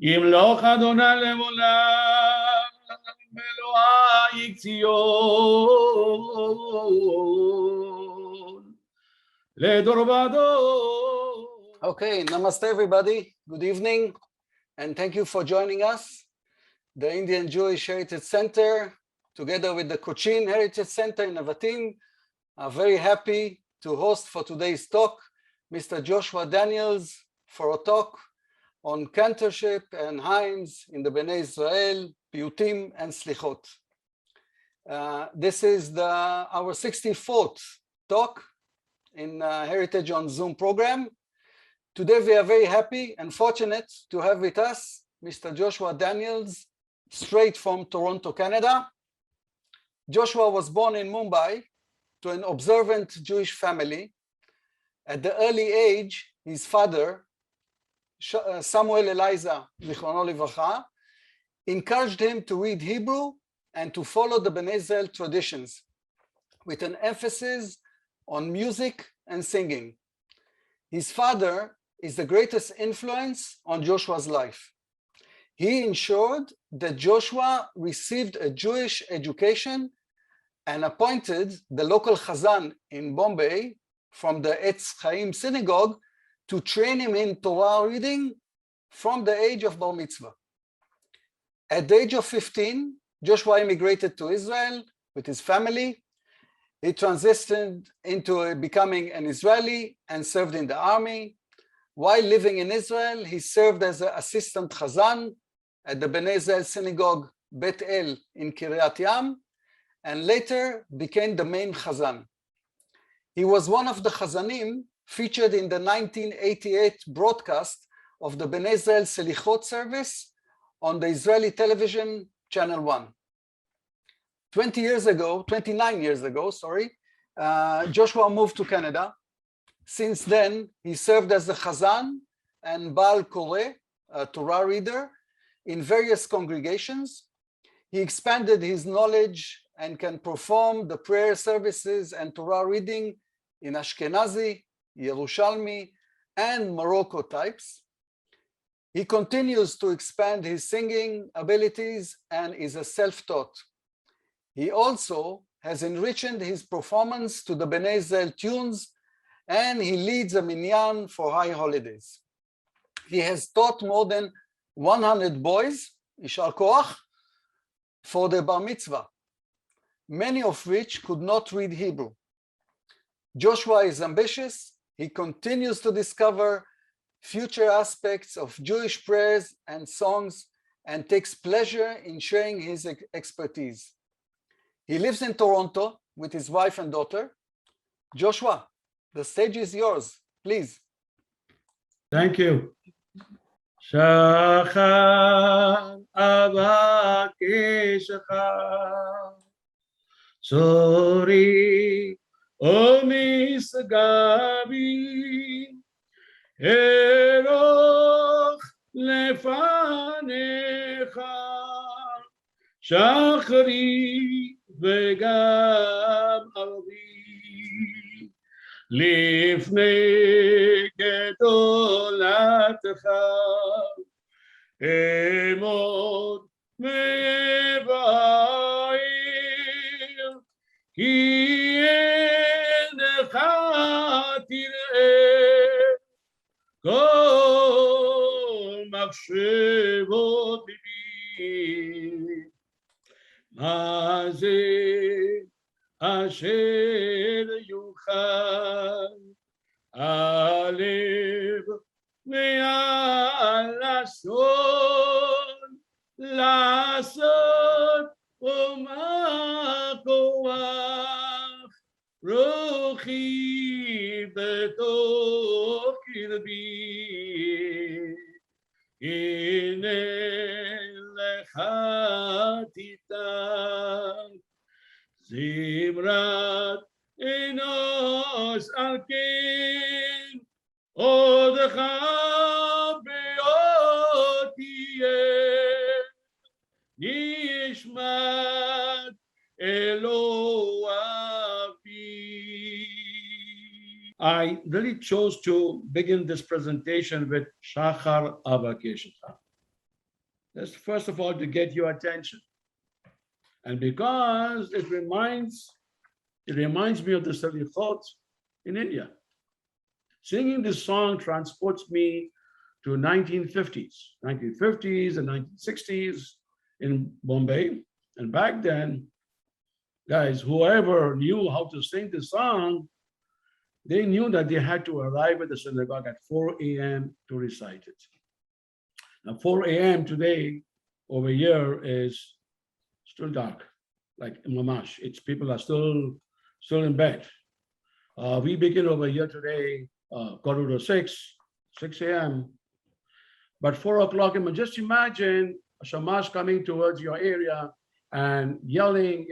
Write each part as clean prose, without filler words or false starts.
ימלוך אדוני לעולם, אלוהי ציון, לדור ודור. Okay, namaste everybody. Good evening, and thank you for joining us. The Indian Jewish Heritage Center, together with the Cochin Heritage Center in Navatim, are very happy to host for today's talk Mr. Joshua Daniels for a talk on cantorship and hymns in the Bene Israel, Piyutim, and Selichot. This is our 64th talk in Heritage on Zoom program. Today we are very happy and fortunate to have with us Mr. Joshua Daniels, straight from Toronto, Canada. Joshua was born in Mumbai to an observant Jewish family. At the early age, his father, Samuel Eliza, Zichrono Livracha, encouraged him to read Hebrew and to follow the Bene Israel traditions, with an emphasis on music and singing. His father is the greatest influence on Joshua's life. He ensured that Joshua received a Jewish education and appointed the local Chazzan in Bombay from the Etz Chaim synagogue to train him in Torah reading from the age of Bar Mitzvah. At the age of 15, Joshua immigrated to Israel with his family. He transitioned into becoming an Israeli and served in the army. While living in Israel, he served as an assistant Chazzan at the Bene Israel synagogue Bet El in Kiryat Yam, and later became the main Chazzan. He was one of the Chazanim featured in the 1988 broadcast of the Bene Israel Selichot service on the Israeli television Channel 1. 29 years ago, Joshua moved to Canada. Since then, he served as a Chazzan and Baal Koreh, a Torah reader, in various congregations. He expanded his knowledge and can perform the prayer services and Torah reading in Ashkenazi, Yerushalmi, and Morocco types. He continues to expand his singing abilities and is a self-taught. He also has enriched his performance to the Bene Israel tunes, and he leads a minyan for high holidays. He has taught more than 100 boys, Yishar Koach, for the Bar Mitzvah, many of which could not read Hebrew. Joshua is ambitious. He continues to discover future aspects of Jewish prayers and songs and takes pleasure in sharing his expertise. He lives in Toronto with his wife and daughter. Joshua, the stage is yours, please. Thank you. Shachar avakeshecha, Tzori umisgavi, eroch lefanecha, shachri vegam arvi, לפני גדולתך אמוד מבעיר, כי עינך תראה כל מחשבות ליבי. מה זה אשר יוכל הלב מעל לשון לעשות ומה כוח רוחי בתוך קרבי. הנה לך תיתן זמרת אנוש על כן עודך בעוד תהיה נשמת אלוהי. I really chose to begin this presentation with Shachar Avakeshecha. That's first of all to get your attention. And because it reminds me of the Selichot in India. Singing this song transports me to 1950s and 1960s in Bombay. And back then, guys, whoever knew how to sing the song, they knew that they had to arrive at the synagogue at 4 a.m. to recite it. Now, 4 a.m. today over here is still dark, like mamash. It's people are still in bed. We begin over here today, quarter to 6 a.m. But 4 o'clock, just imagine a shamash coming towards your area and yelling,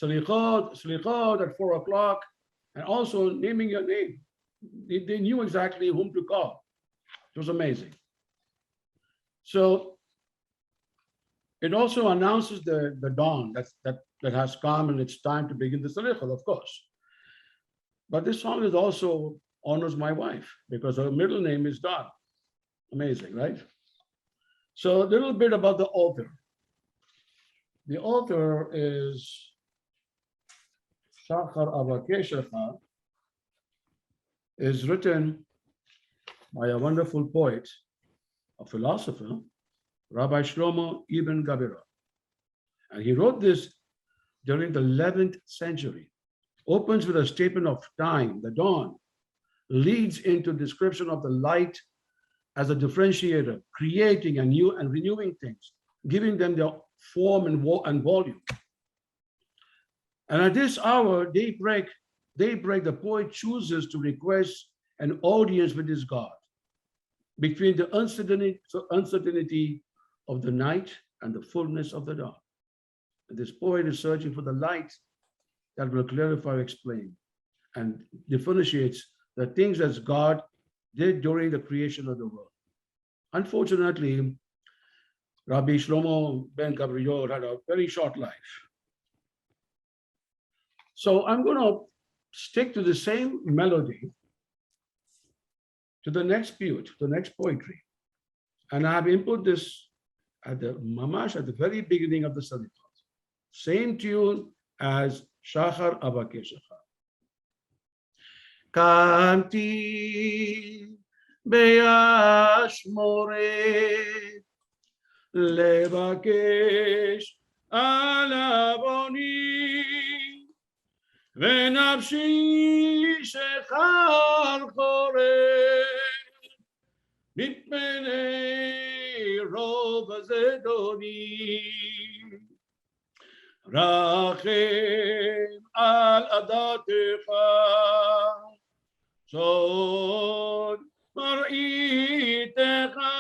Selichot, Selichot at 4 o'clock, and also naming your name. They knew exactly whom to call. It was amazing. So it also announces the dawn that has come, and it's time to begin the Selichot, of course. But this song is also honors my wife because her middle name is Dawn. Amazing, right? So a little bit about the author. The author is Shachar Avakeshecha, is written by a wonderful poet, a philosopher, Rabbi Shlomo Ibn Gabira. And he wrote this during the 11th century. Opens with a statement of time, the dawn, leads into description of the light as a differentiator, creating anew and renewing things, giving them their form and volume. And at this hour, daybreak, the poet chooses to request an audience with his God between the uncertainty of the night and the fullness of the dawn. And this poet is searching for the light that will clarify, explain, and differentiates the things that God did during the creation of the world. Unfortunately, Rabbi Shlomo ben Gabriel had a very short life. So I'm going to stick to the same melody to the next piyut, the next poetry. And I have input this at the very beginning of the Selichot. Same tune as Shachar Avakeshecha. Kanti be'ashmoret levakesh alaboni ve'nafshi shechar choret mipnei rov zedoni rachem al adatecha sod mar'itecha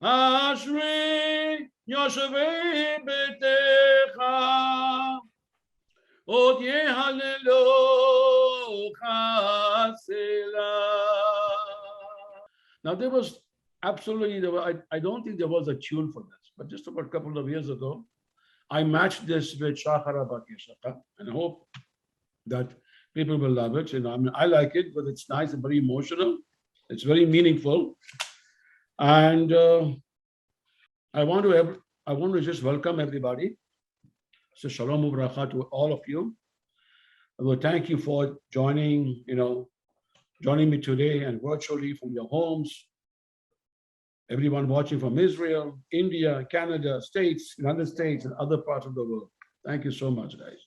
ashrei yoshvei betecha od yehallelucha selah. Now there was absolutely, I don't think there was a tune for this, but just about a couple of years ago, I matched this with Shachar Avakeshecha, and I hope that people will love it. I like it, but it's nice and very emotional. It's very meaningful, and I want to just welcome everybody. So shalom ubracha to all of you. I will thank you for joining me today and virtually from your homes. Everyone watching from Israel, India, Canada, States, United States, and other parts of the world. Thank you so much, guys.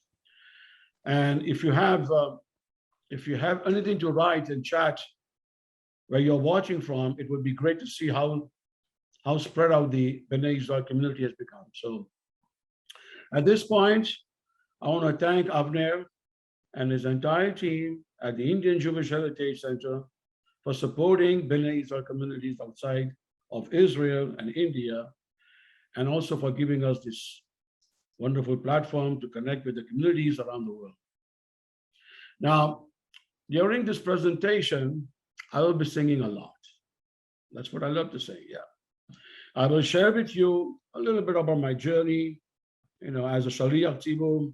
And if you have anything to write and chat where you're watching from, it would be great to see how spread out the Bene Israel community has become. So at this point, I want to thank Avner and his entire team at the Indian Jewish Heritage Center for supporting Bene Israel communities outside of Israel and India, and also for giving us this wonderful platform to connect with the communities around the world. Now, during this presentation, I will be singing a lot. That's what I love to say, yeah. I will share with you a little bit about my journey, as a Shaliach Tzibur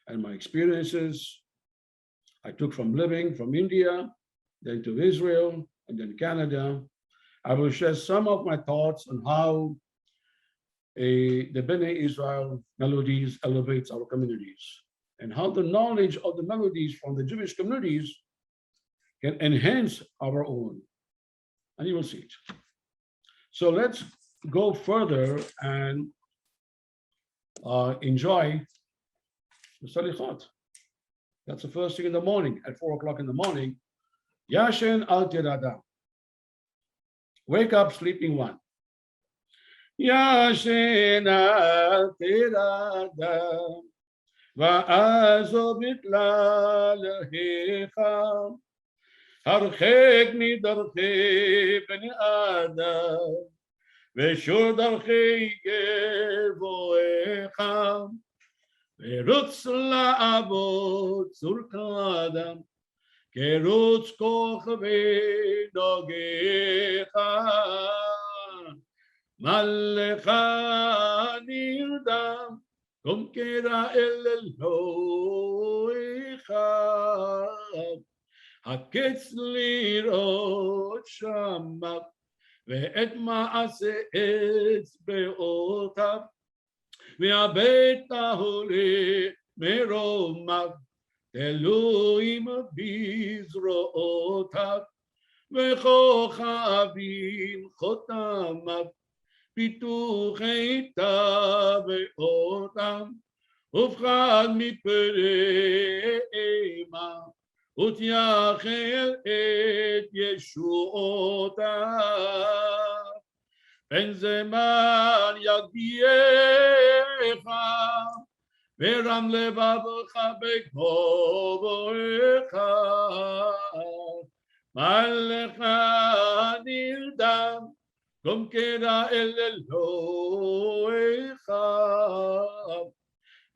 and my experiences I took from living from India, then to Israel, and then Canada, I will share some of my thoughts on how the Bene Israel melodies elevates our communities, and how the knowledge of the melodies from the Jewish communities can enhance our own. And you will see it. So let's go further and enjoy the Selichot. That's the first thing in the morning, at 4 o'clock in the morning. Yashen al tirada. Wake up, sleeping one. Yashen al tirada. Va'azo bitla lehecha. Harchek midarchei bnei Adam. Veshur darchei yevoecha. ורוץ לעבוד צורך האדם, כרוץ כוכבי דוגיך, מלך נרדם, קום קרא אל אלוהיך, הקץ לראות שמיו, ואת מעשה אצבעותיו, והבית העולה מרומיו, תלויים בזרועותיו, וכוכבים חותמיו, פיתוחי תבעותם, ובחד מפרי אימה, ותייחל את ישועותיו. פן זמן יגדיעך, ורם לבבך בגבוהך, מלך נרדם, קום קרא אל אלוהיך,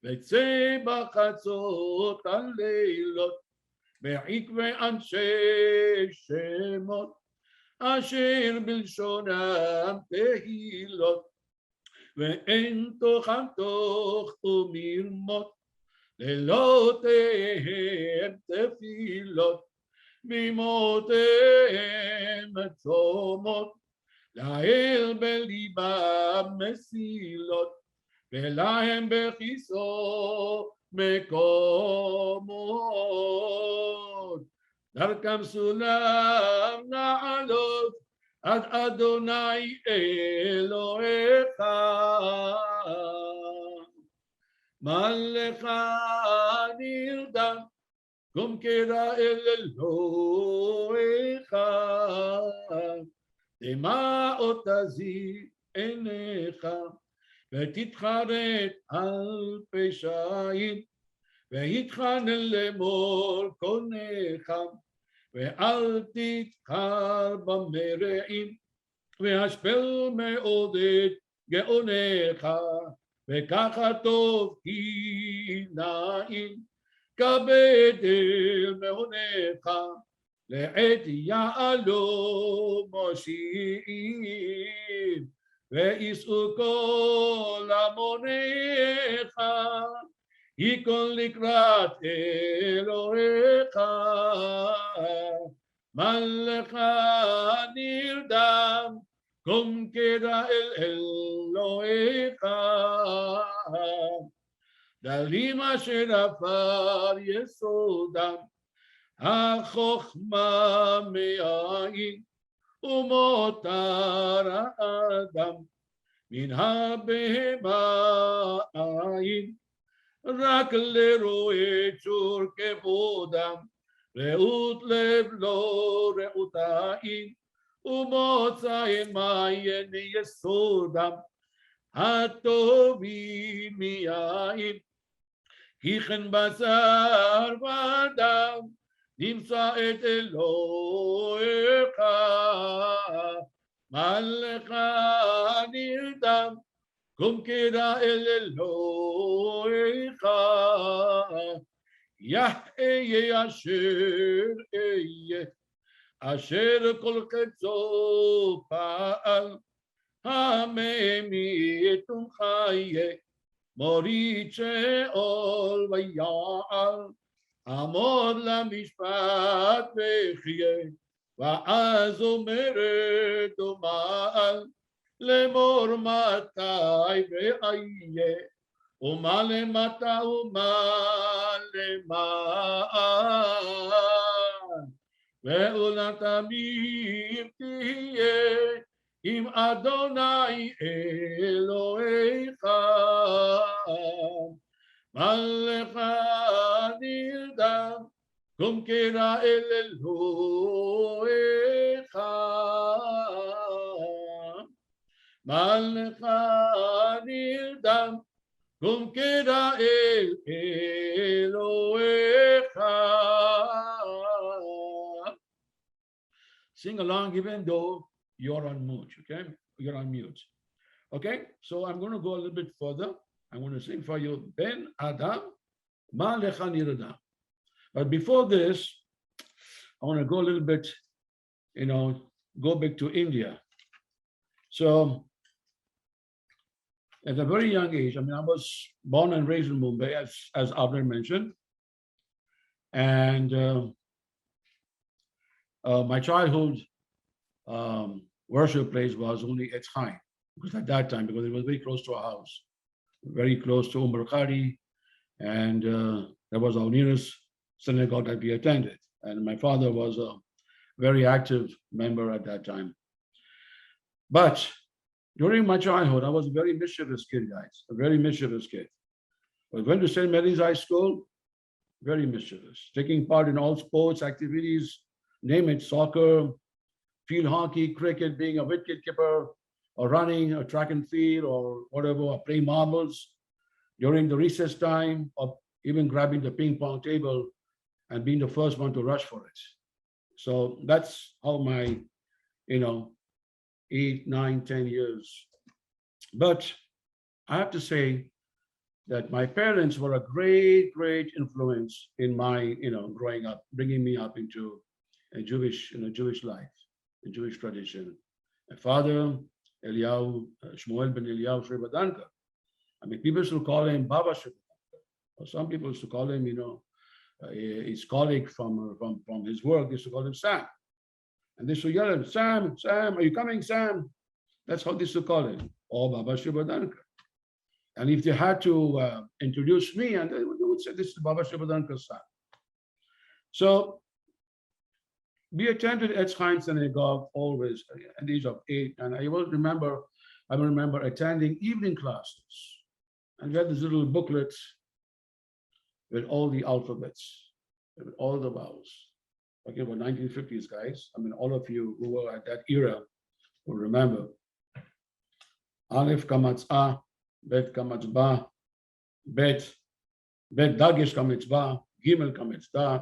וצא בחצות הלילות, בעקבי אנשי שמות, אשר בלשונם תהילות, ואין תוכם תוך ומרמות, לילותיהם תפילות, במותיהם צומות, לאל בליבם מסילות, ולהם בכיסו מקומות. דרכם סולם נעלות, עד אדוני אלוהיך, מלך נרדם, קום קרא אל אלוהיך, דמעות תזיר עיניך, ותתחרט על פשעים, ויתחנן למול קונך, ואל תתחר במרעים, והשפל מאוד את גאונך, וככה טוב כנעים, כבד אל מעונך, לעת יעלו מושיעים, ויישאו כל המוניך, ייכון לקראת אלוהיך, מלך נרדם, קום קרא אל אלוהיך, דלים אשר עפר יסודם, החוכמה מאין, ומותר האדם, מן הבהמה אין, רק לרועה צור כבודם, רעות לב לא רעות עין, ומוצא מעיין יסודם, הטובים מיין, כי כן בשר ודם, נמצא את אלוהיך, מלך נרדם, קום קרא אל אלוהיך, יהיה אשר אהיה, אשר כל חפצו פעל, הממית ומחיה, מוריד שאול ויעל, עמוד למשפט וחיה, ואז אומרת ומעל לאמור מתי ואיה ומה למטה ומה למען לעולם תמיד תהיה עם אדוני אלוהיך מה לך נרדם קום קרא אל אלוהיך מה לך נרדם קום קרא אל אלוהיך. Sing along even though you're on mute, okay? You're on mute. Okay, so I'm going to go a little bit further. I'm going to sing for you, Ben Adam, Ma Lecha Niradam. But before this, I want to go a little bit, go back to India. So at a very young age, I was born and raised in Mumbai, as Abner mentioned. And my childhood worship place was only Etz Chaim, because at that time, because it was very close to our house, very close to Umar Khadi, and that was our nearest synagogue that we attended. And my father was a very active member at that time. But during my childhood, I was a very mischievous kid, guys, a very mischievous kid. I went to St. Mary's High School, very mischievous, taking part in all sports activities, name it, soccer, field hockey, cricket, being a wicket keeper, or running, or track and field, or whatever, or playing marbles during the recess time, or even grabbing the ping pong table and being the first one to rush for it. So that's how my, 8, 9, 10 years. But I have to say that my parents were a great, great influence in my, growing up, bringing me up into a Jewish life, a Jewish tradition. My father, Eliyahu, Shmuel ben Eliyahu Shrebadanka. I mean, people used to call him Baba Shrebadanka, or some people used to call him, his colleague from his work used to call him Sam. And they used to yell at him, Sam, are you coming, Sam? That's how they used to call him, or Baba Shrebadanka. And if they had to introduce me, and they would say, this is Baba Shrebadanka's son. So we attended Etz Chaim Synagogue always at the age of 8. And I remember attending evening classes. And we had this little booklet with all the alphabets, with all the vowels. Talking about 1950s, guys. I mean, all of you who were at that era will remember. Aleph kamatz A, Bet kamatz Ba, Bet dagesh kamatz Ba, Gimel kamatz Da.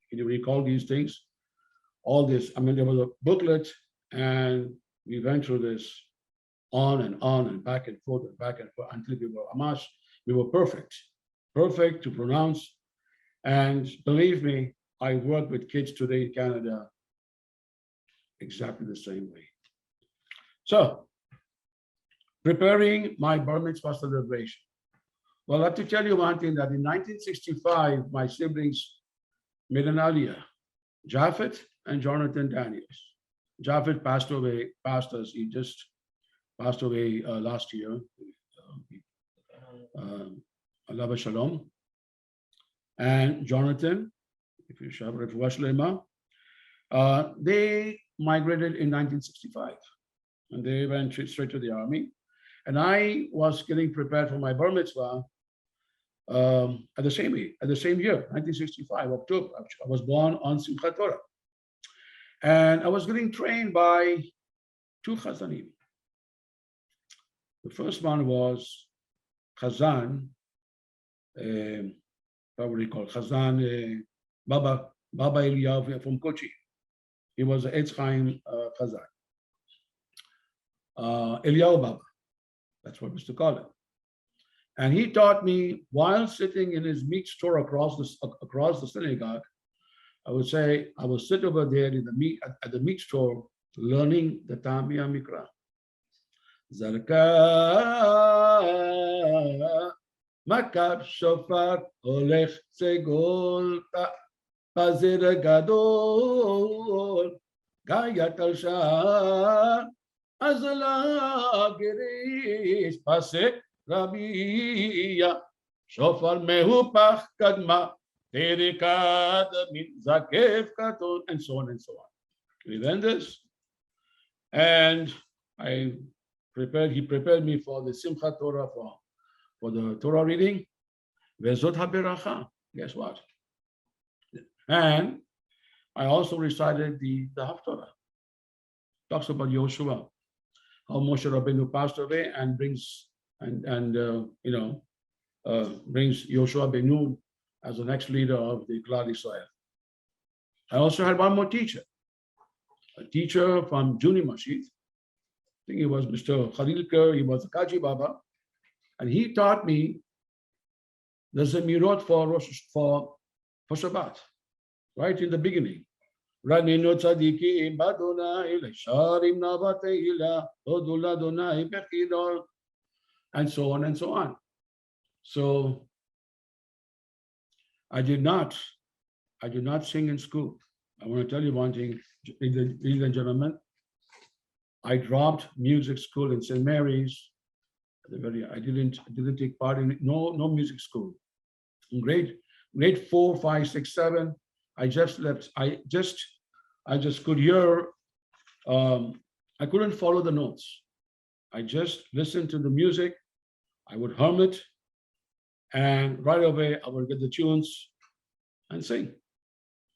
Can you recall these things? All this, there was a booklet, and we went through this on and back and forth until we were perfect to pronounce. And believe me, I work with kids today in Canada exactly the same way. So, preparing my bar mitzvah celebration. Well, I have to tell you one thing, that in 1965, my siblings made an aliyah, Japhet and Jonathan Daniels. Japhet passed us. He just passed away last year. Allah Shalom. And Jonathan, if you shall they migrated in 1965. And they went straight to the army. And I was getting prepared for my bar mitzvah at the same year, 1965, October. I was born on Simchat Torah. And I was getting trained by 2 Chazzanim. The first one was Chazzan, probably called Chazzan, Baba Eliyahu from Kochi. He was an Etz Chaim Chazzan. Eliyahu Baba, that's what we used to call him. And he taught me while sitting in his meat store across the synagogue. I would say I will sit over there at the meat store learning the Tamia Mikra. Zarka Makab Shofar Olech Segolta Pazir Gadol Gayat al-Shah, Azala Girish, Pasek Rabia, Shofar Mehupach Kadma, Terikad Min Zakef Katon, and so on and so on. We then this, and he prepared me for the Simchat Torah for the Torah reading. Vezot HaBeracha. Guess what? And I also recited the Haftarah. Talks about Yoshua, how Moshe Rabbeinu passed away and brings brings Yoshua ben Nun as the next leader of the Klal Israel. I also had one more teacher, a teacher from Juni Masjid. I think he was Mr. Khalilkar. He was a Kaji Baba, and he taught me the Zemirot for Shabbat, right in the beginning. Raninu tzadikim badonai lesharim navateilah todul Adonai bechidor, and so on and so on. So I did not sing in school. I want to tell you one thing, ladies and gentlemen. I dropped music school in St. Mary's. I didn't take part in no music school. In grade 4, 5, 6, 7, I just left. I just could hear. I couldn't follow the notes. I just listened to the music. I would hum it, and right away I would get the tunes and sing.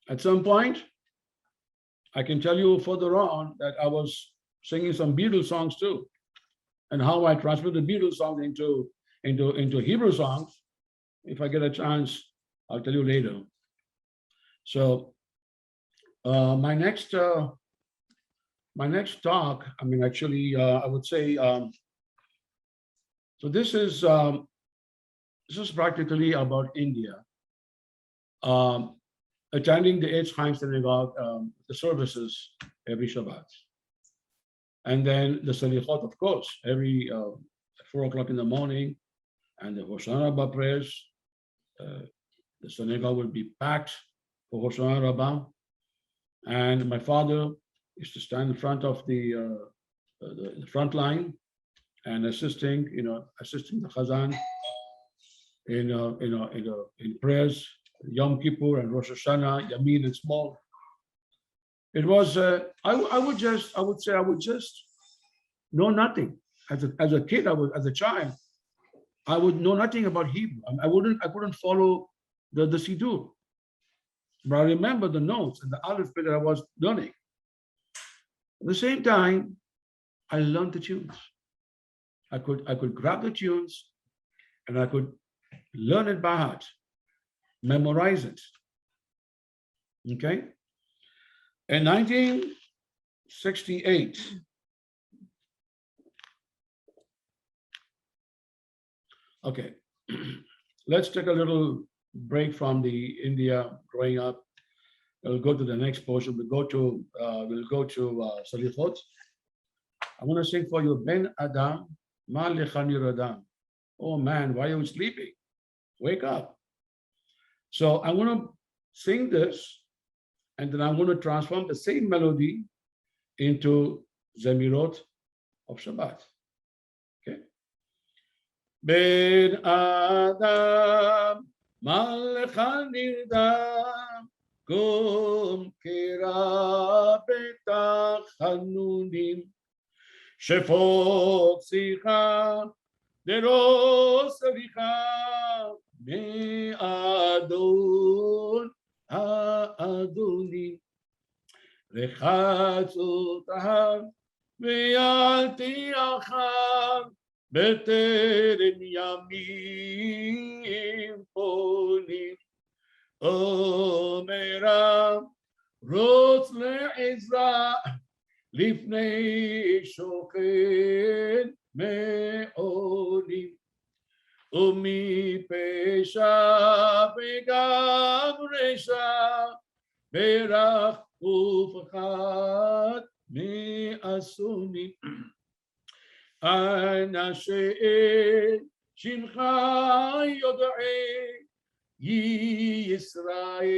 At some point, I can tell you further on that I was singing some Beatles songs too, and how I transferred the Beatles songs into Hebrew songs. If I get a chance, I'll tell you later. So my next talk, I mean, actually, I would say, so this is practically about India. Attending the Eitz Chaim Synagogue, the services every Shabbat. And then the Selichot, of course, every 4 o'clock in the morning, and the Hoshana Rabbah prayers. The synagogue will be packed for Hoshana Rabbah. And my father used to stand in front of the front line and assisting the Chazzan in prayers, Yom Kippur and Rosh Hashanah, Yamin and Small. It was I would just know nothing. As a kid, as a child, I would know nothing about Hebrew. I couldn't follow the Siddur. But I remember the notes and the Aleph that I was learning. At the same time, I learned the tunes. I could grab the tunes and I could learn it by heart, memorize it. Okay? In 1968, okay, let's take a little break from the India growing up. We'll go to the next portion. We'll go to Selichot. I want to sing for you, Ben Adam, Ma Lechani Radam. Oh man, why are you sleeping? Wake up. So I want to sing this, and then I'm going to transform the same melody into Zemirot of Shabbat. Okay. Ben Adam, Ma Lechani Radam, Kum Kira Betachanunim, Shefot Sicha, Deros Selicha, Me Adon Ha'adonim, Rechatzotah, Ve'alti Achar, Beterem Yamim Ponim, Omera, Rotz le'ezra, Lifnei Shochen Me'onim, Umi Pesha Begam Resha, Berach Ufachat Me'asunim, Ana She'el Shimcha Yoda'eh, ישראל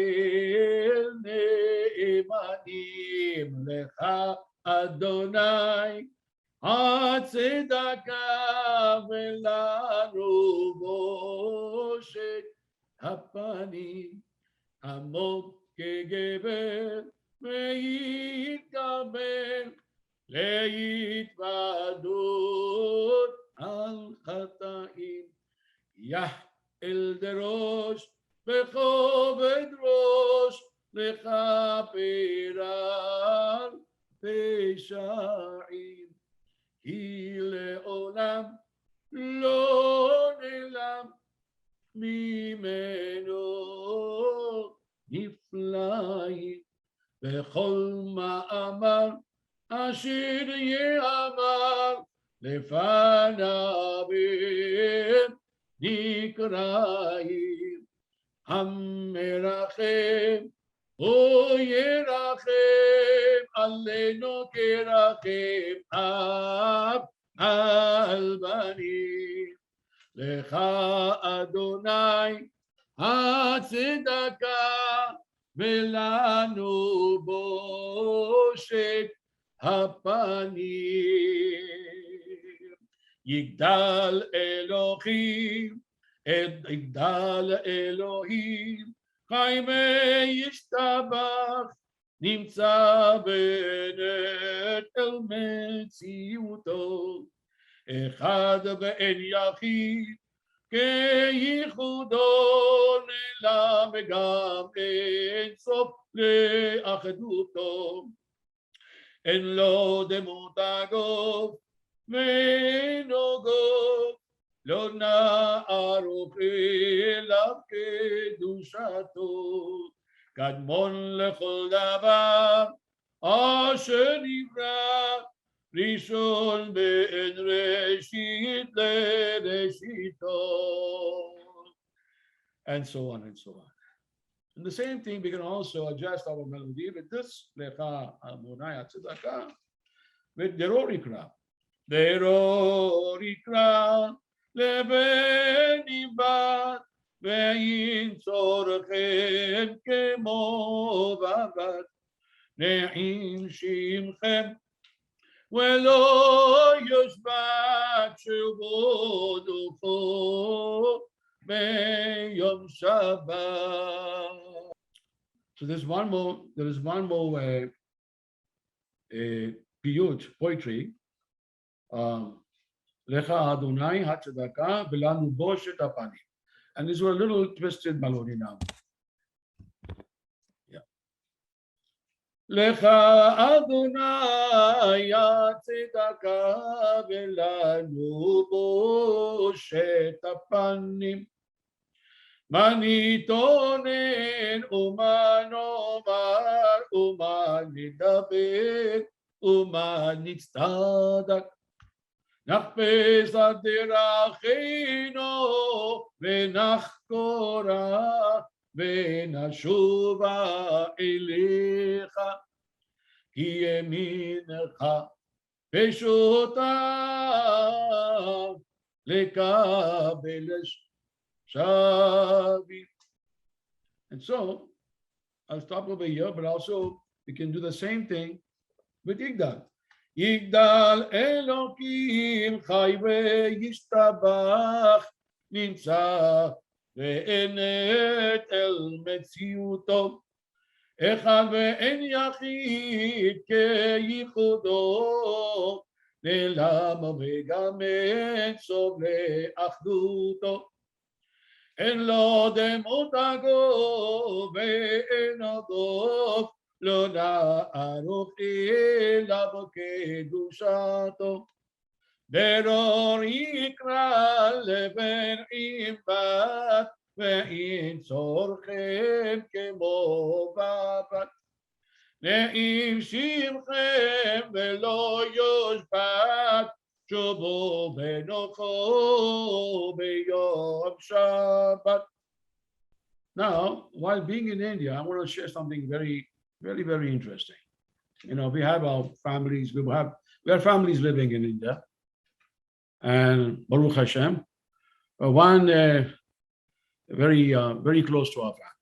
נאמנים לך אדוני הצדקה ולנו בושת הפנים עמוק כגבר ויתקבל להתוודות על חטאים אל דרוש בכובד ראש לכפר על פשעים כי לעולם לא נעלם ממנו נפלאים בכל מאמר אשר יאמר לפניו נקראים המרחם הוא ירחם עלינו כרחם אב על בנים לך אדוני הצדקה ולנו בושת הפנים יגדל אלוהים חי וישתבח נמצא בנט אל מציאותו אחד ואין יחיד כייחודו נעלם וגם אין סוף לאחדותו אין לו דמות הגוף ואינו גוף לא נערוך אליו קדושתו קדמון לכל דבר אשר נברא ראשון בין ראשית לראשיתו and so on and so on. And the same thing we can also adjust our melody with this lecha amunai tzedakah with deror ikra. Deror ikra לבני בת ואין צורכם כמו בבת נעים שמכם ולא יושבת שבודו ביום שבת. So there is one more piyut, poetry. Lecha Adonai Hatzedakah V'lanu Boshet Apani. And these were a little twisted melody now. Yeah. Lecha Adonai Hatzedakah V'lanu Boshet Apani. Manitonen uman omar uman nidaber uman nitztadak. נחפש את דרכינו ונחקורה ונשובה אליך כי ימינך פשוטה לקבל שבי. And so I'll stop over here, but also we can do the same thing with Yigdal. יגדל אלוקים חי וישתבח נמצא ואמת אל מציאותו אחד ואין יחיד כייחודו נעלם וגם אין סוף לאחדותו אין לו דמות הגוף ואין הגוף לא נערוך אליו קדושתו דרור יקרא לבן עם בת ואין צורכם כמו בבת נעים שמכם ולא יושבת שובו ונוחו ביום שבת. Now, while being in India, I want to share something very interesting. You know, we have our families, we have families living in India, and Baruch Hashem, one very close to our family.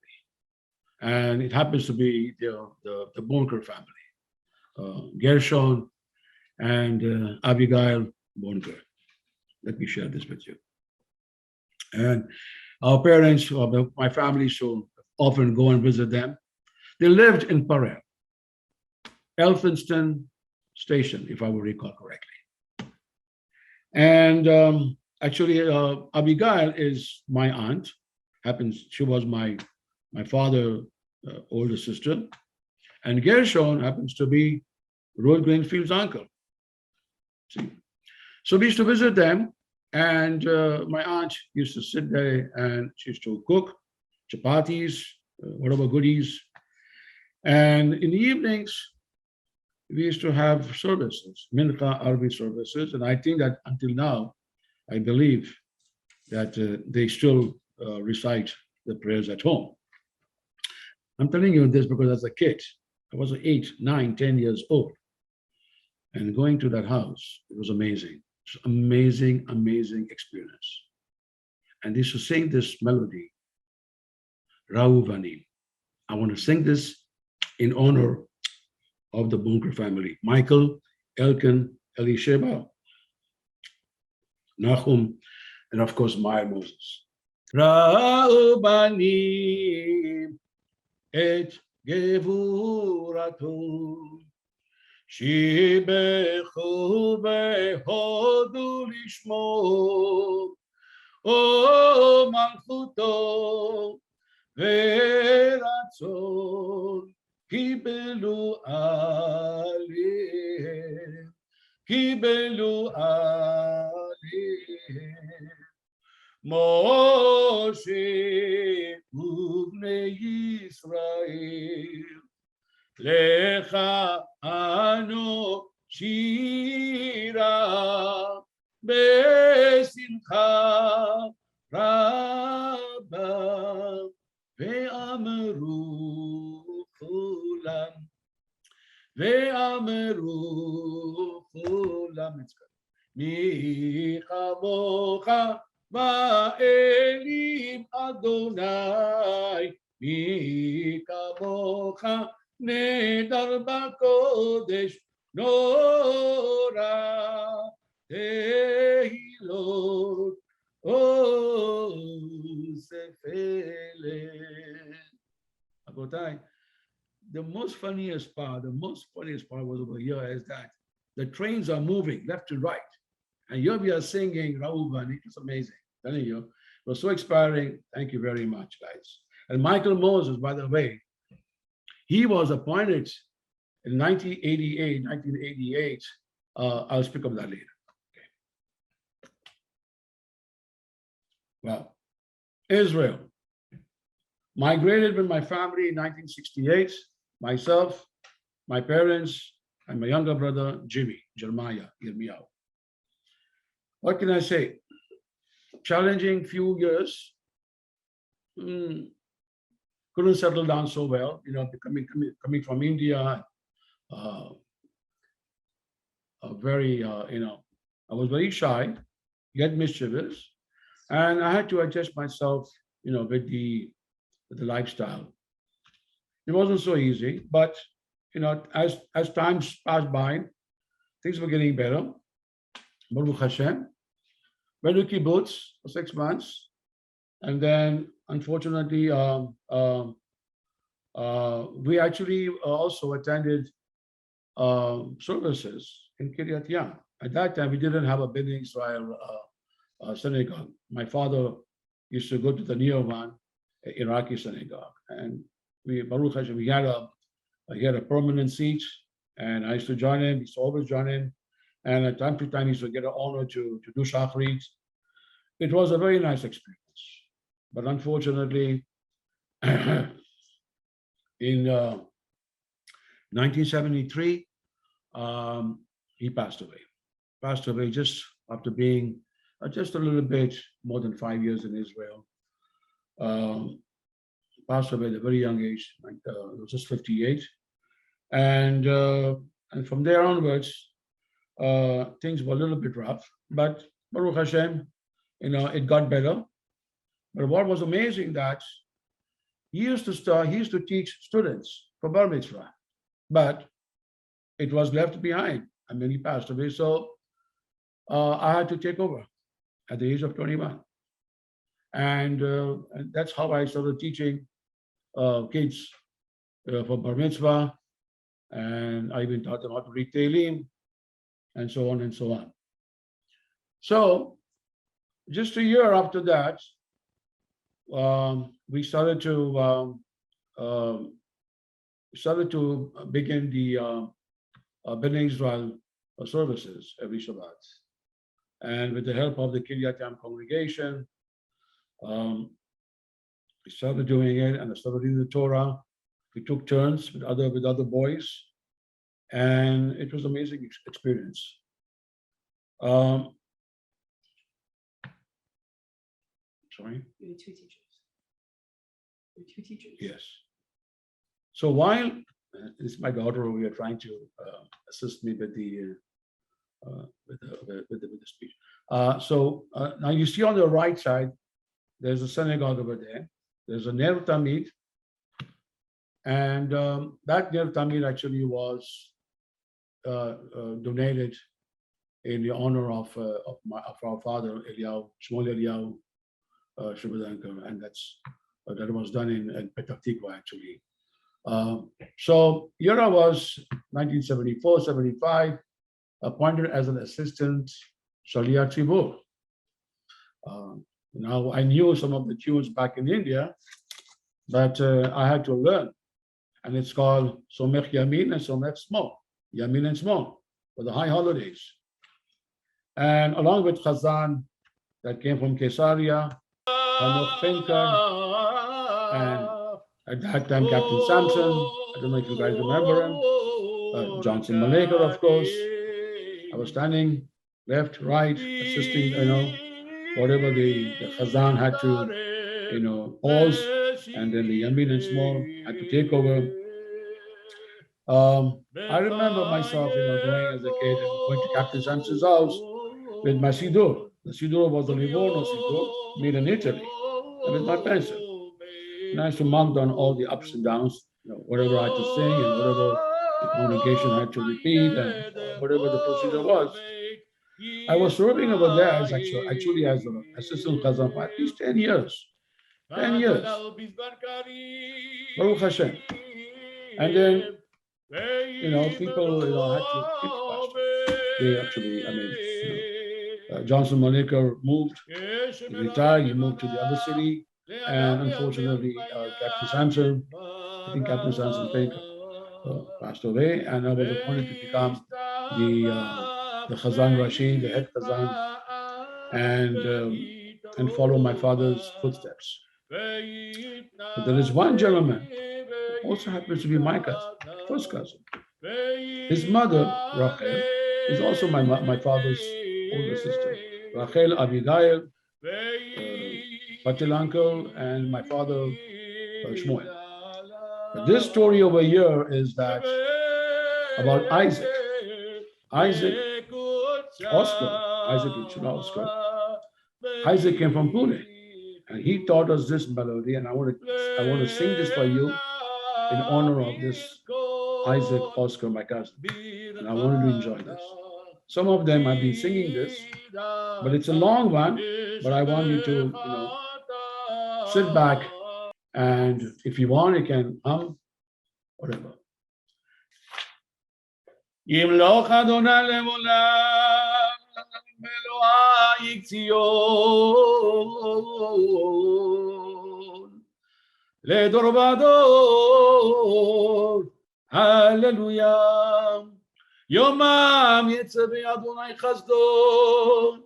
And it happens to be the Bonker family, Gershon and Abigail Bonker. Let me share this with you. And our parents, my family, so often go and visit them. They lived in Parel, Elphinston Station, if I will recall correctly. And actually, Abigail is my aunt. She was my father's older sister. And Gershon happens to be Ruth Greenfield's uncle. See? So we used to visit them, and my aunt used to sit there and she used to cook chapatis, whatever goodies. And in the evenings, we used to have services, Mincha Arabic services. And I think that until now, I believe that they still recite the prayers at home. I'm telling you this because as a kid, I was 8, 9, 10 years old. And going to that house, it was amazing. It's amazing, amazing experience. And they used to sing this melody, Rauvani. I want to sing this in honor of the Bunker family. Michael, Elkin, Elisheba, Nahum, and of course, Meyer Moses. Raubani et gevurato shibechu behodu lishmo o malchuto veratzon kibelu aleh kibelu aleh Moshe ubnei Yisrael lecha anu shira besimcha rabba ve'amru kulam mi chamocha Ba'elim Adonai mi kamocha nedar b'kodesh nora tehilot sefelet. Abotai, the most funniest part was over here is that the trains are moving left to right. And here we are singing Rauvan. It was amazing. I'm telling you, it was so inspiring. Thank you very much, guys. And Michael Moses, by the way, he was appointed in 1988. I'll speak of that later. Okay. Well, Israel. Migrated with my family in 1968. Myself, my parents, and my younger brother, Jeremiah, Yirmiyahu. What can I say? Challenging few years. Couldn't settle down so well, coming from India. I was very shy, yet mischievous, and I had to adjust myself, with the lifestyle. It wasn't so easy, but as times passed by, things were getting better. Baruch Hashem. Went to kibbutz for 6 months, and then unfortunately, we actually also attended services in Kiryat Yam. At that time, we didn't have a Bene Israel synagogue. My father used to go to the near one, Iraqi synagogue, and Baruch Hashem, he had a permanent seat, and I used to join him. He used to always join him. And at time to time, he used to get an honor to do Shachrit. It was a very nice experience. But unfortunately, in 1973, he passed away. Passed away just after being just a little bit more than 5 years in Israel. Passed away at a very young age, it was just 58. And from there onwards, things were a little bit rough, but Baruch Hashem, it got better. But what was amazing that he used to teach students for bar mitzvah, but it was left behind. I mean, he passed away, so I had to take over at the age of 21. And that's how I started teaching kids for bar mitzvah, and I even taught them how to read Tehillim, and so on and so on. So just a year after that, we started to begin the Bene Israel services every Shabbat. And with the help of the Piyutim congregation, we started doing it, and I started reading the Torah. We took turns with other boys, and it was an amazing experience. Sorry? You had two teachers. Yes. So while this is my daughter over here trying to assist me with the speech. So now you see on the right side, there's a synagogue over there. There's a Ner Tamid, and that Ner Tamid actually was donated in the honor of our father Eliyahu, Shmuel Eliyahu Shubhadanker, and that was done in Petah Tikva actually. So here I was, 1974, 75, appointed as an assistant Shaliach Tzibur. Now I knew some of the tunes back in India, but I had to learn, and it's called Somech Yamin and Somech Smo, Yamin and Smo, for the high holidays. And along with Chazzan, that came from Caesarea, Hanoch Pinker, and at that time Captain Samson, I don't know if you guys remember him, Johnson Malaker, of course. I was standing left, right, assisting, whatever the Chazzan had to, pause, and then the Yamin and Small had to take over. I remember myself, going as a kid and going to Captain Samson's house with my Siddur. The Siddur was the Livorno Siddur, made in Italy, and with my pencil. And I used to mark down all the ups and downs, whatever I had to sing and whatever the congregation had to repeat and whatever the procedure was. I was serving over there as actually as an assistant Chazzan for at least 10 years. 10 years. Baruch Hashem. And then, people, had to keep fasting. They actually, Johnson Malaker moved, he retired, he moved to the other city, and unfortunately, Captain Samson, I think Captain Samson Pinker, passed away, and I was appointed to become the Chazzan Rashi, the head Chazzan, and follow my father's footsteps. But there is one gentleman who also happens to be my cousin, first cousin. His mother, Rachel, is also my father's older sister. Rachel Abigail, Patil uncle, and my father, Shmuel. But this story over here is that about Isaac. Isaac came from Pune, and he taught us this melody, and I want to sing this for you in honor of this Isaac Oscar, my cousin, and I wanted to enjoy this. Some of them have been singing this, but it's a long one, but I want you to, sit back, and if you want, you can hum, whatever. ימלוך אדוני לעולם אלוהי ציון לדור ודור הללויה יומם יצא באדוני חסדו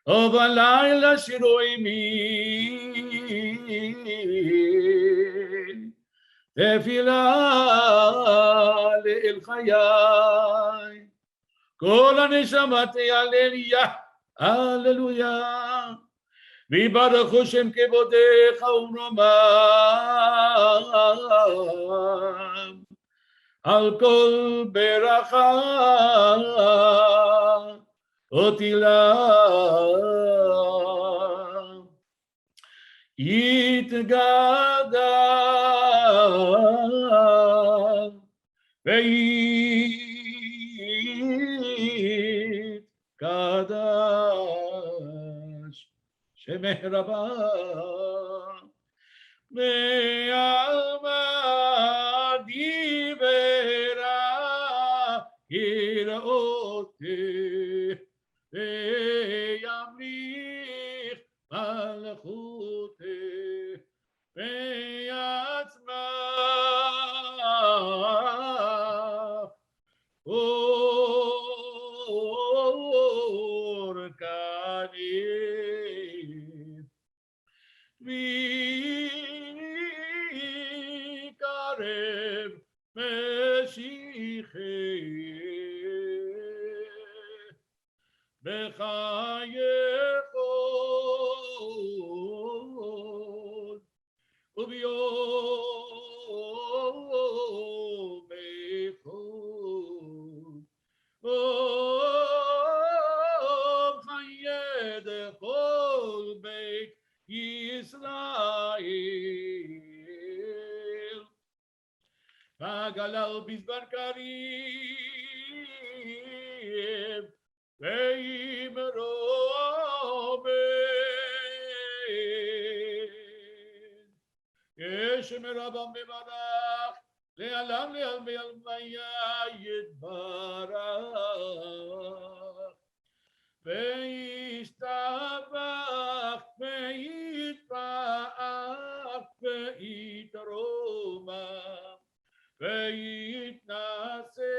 ובלילה שירו עמי תפילה לאל חיי כל הנשמה תהלליה הללויה ויברכו שם כבודיך ונאמם על כל ברכה ותהילה יתגדל ויתקדש שמי רבה ועלמא דיברה יראותי וימליך מלכותי ויצמח אור כנף ויקרב משיחי בחייכון וביום איכון חיי דכל בית ישראל וגלל בזמן קריב ואמרו אמן ישם רבם מברך לעלם לעלמי עלמיה יתברך וישתבח ויתפאר ויתרומם ויתנשא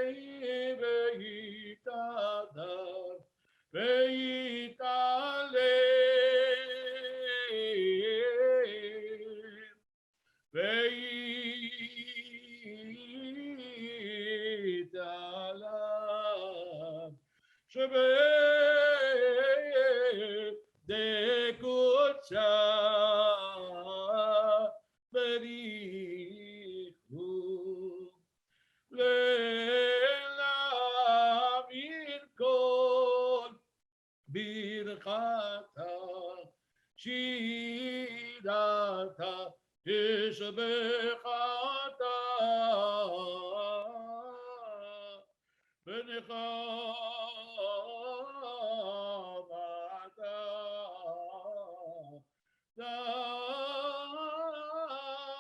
ויתהדר ויתעלם ויתעלם שבדקותיה בריחו להעביר כל ברכתה שירתה תשבחתה ונחמתה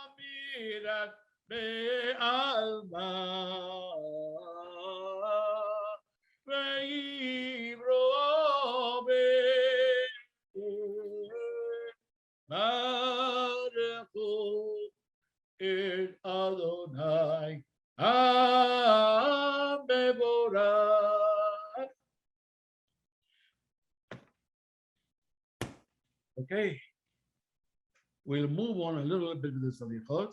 תמירת בעלמא ויברוא ברכו את אדוני המבורך. Okay, we'll move on a little bit with the Selichot.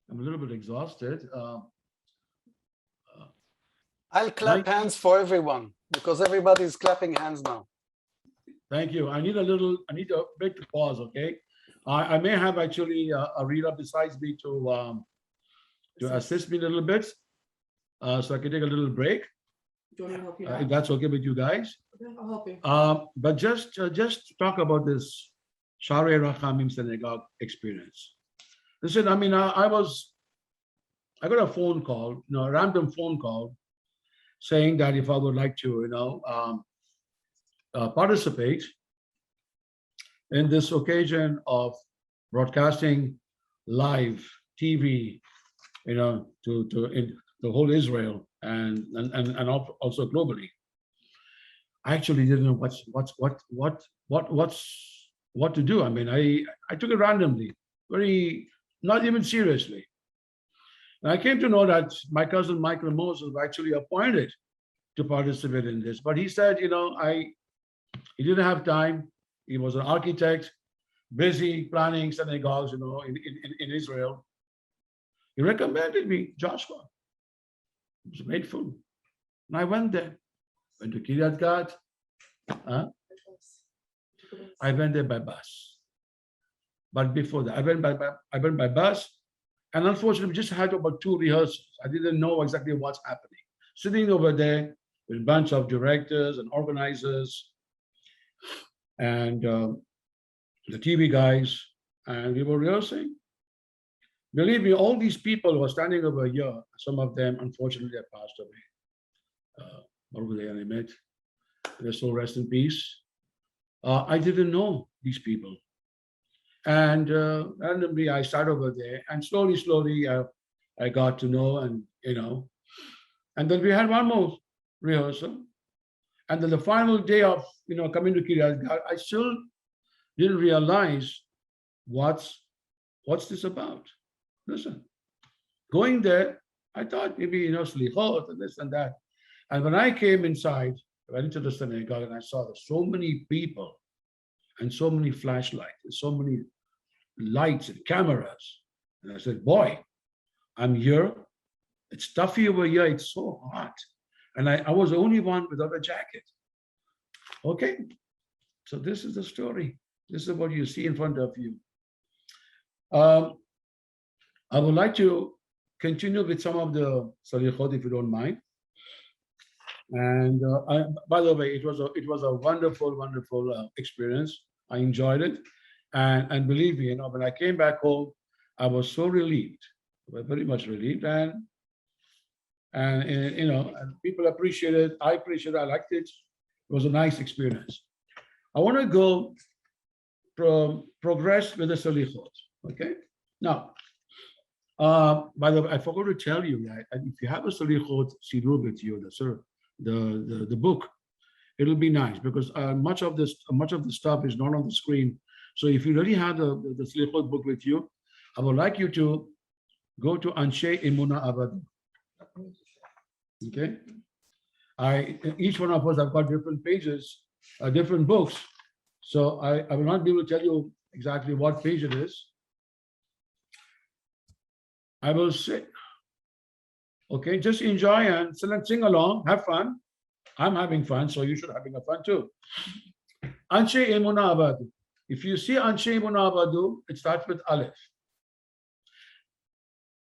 I'm a little bit exhausted. I'll clap hands for everyone because everybody is clapping hands now. Thank you. I need to make the pause, okay? I may have actually a reader besides me to assist me a little bit, so I can take a little break. Do you want me to help you If out? that's okay with you guys. Okay, I'll help you. But just talk about this Sharei Rachamim synagogue experience. Listen, I mean, I got a phone call, a random phone call, saying that if I would like to, participate in this occasion of broadcasting live TV, to the whole Israel and also globally. I actually didn't know what to do. I mean, I took it randomly, not even seriously. And I came to know that my cousin Michael Moses was actually appointed to participate in this, but he said, he didn't have time. He was an architect, busy planning synagogues, in Israel. He recommended me, Joshua. I was grateful. And I went there. Went to Kiryat Gat. I went there by bus. But before that, I went by bus. And unfortunately, we just had about 2 rehearsals. I didn't know exactly what's happening. Sitting over there with a bunch of directors and organizers and the TV guys and we were rehearsing. Believe me, all these people who are standing over here, some of them, unfortunately, have passed away. Their soul rest in peace. I didn't know these people. And randomly, I started over there, and slowly, I got to know, and and then we had one more rehearsal, and then the final day of coming to Kiryat, I still didn't realize what's this about. Listen, going there, I thought maybe Selichot and this and that, and when I came inside, I went into the synagogue and I saw there's so many people and so many flashlights and so many lights and cameras. And I said, boy, I'm here. It's stuffy over here. It's so hot. And I was the only one without a jacket. Okay. So this is the story. This is what you see in front of you. I would like to continue with some of the Selichot, if you don't mind. And by the way, it was a wonderful experience. I enjoyed it, and believe me, when I came back home, I was so relieved, very much relieved, and people appreciated it. I appreciated it. I liked it. It was a nice experience. I want to go progress with the Selichot. Okay. Now, by the way, I forgot to tell you that if you have a Selichot Sidur with you, the book, it'll be nice, because much of the stuff is not on the screen. So if you really have the Selichot book with you, I would like you to go to Anshe Emuna Abad. Okay, each one of us have got different pages, different books. So I will not be able to tell you exactly what page it is. I will say, okay, just enjoy and sing along, have fun. I'm having fun, so you should having a fun too. Anshe Emuna Abadu. If you see Anshe Emuna Abadu, it starts with Aleph.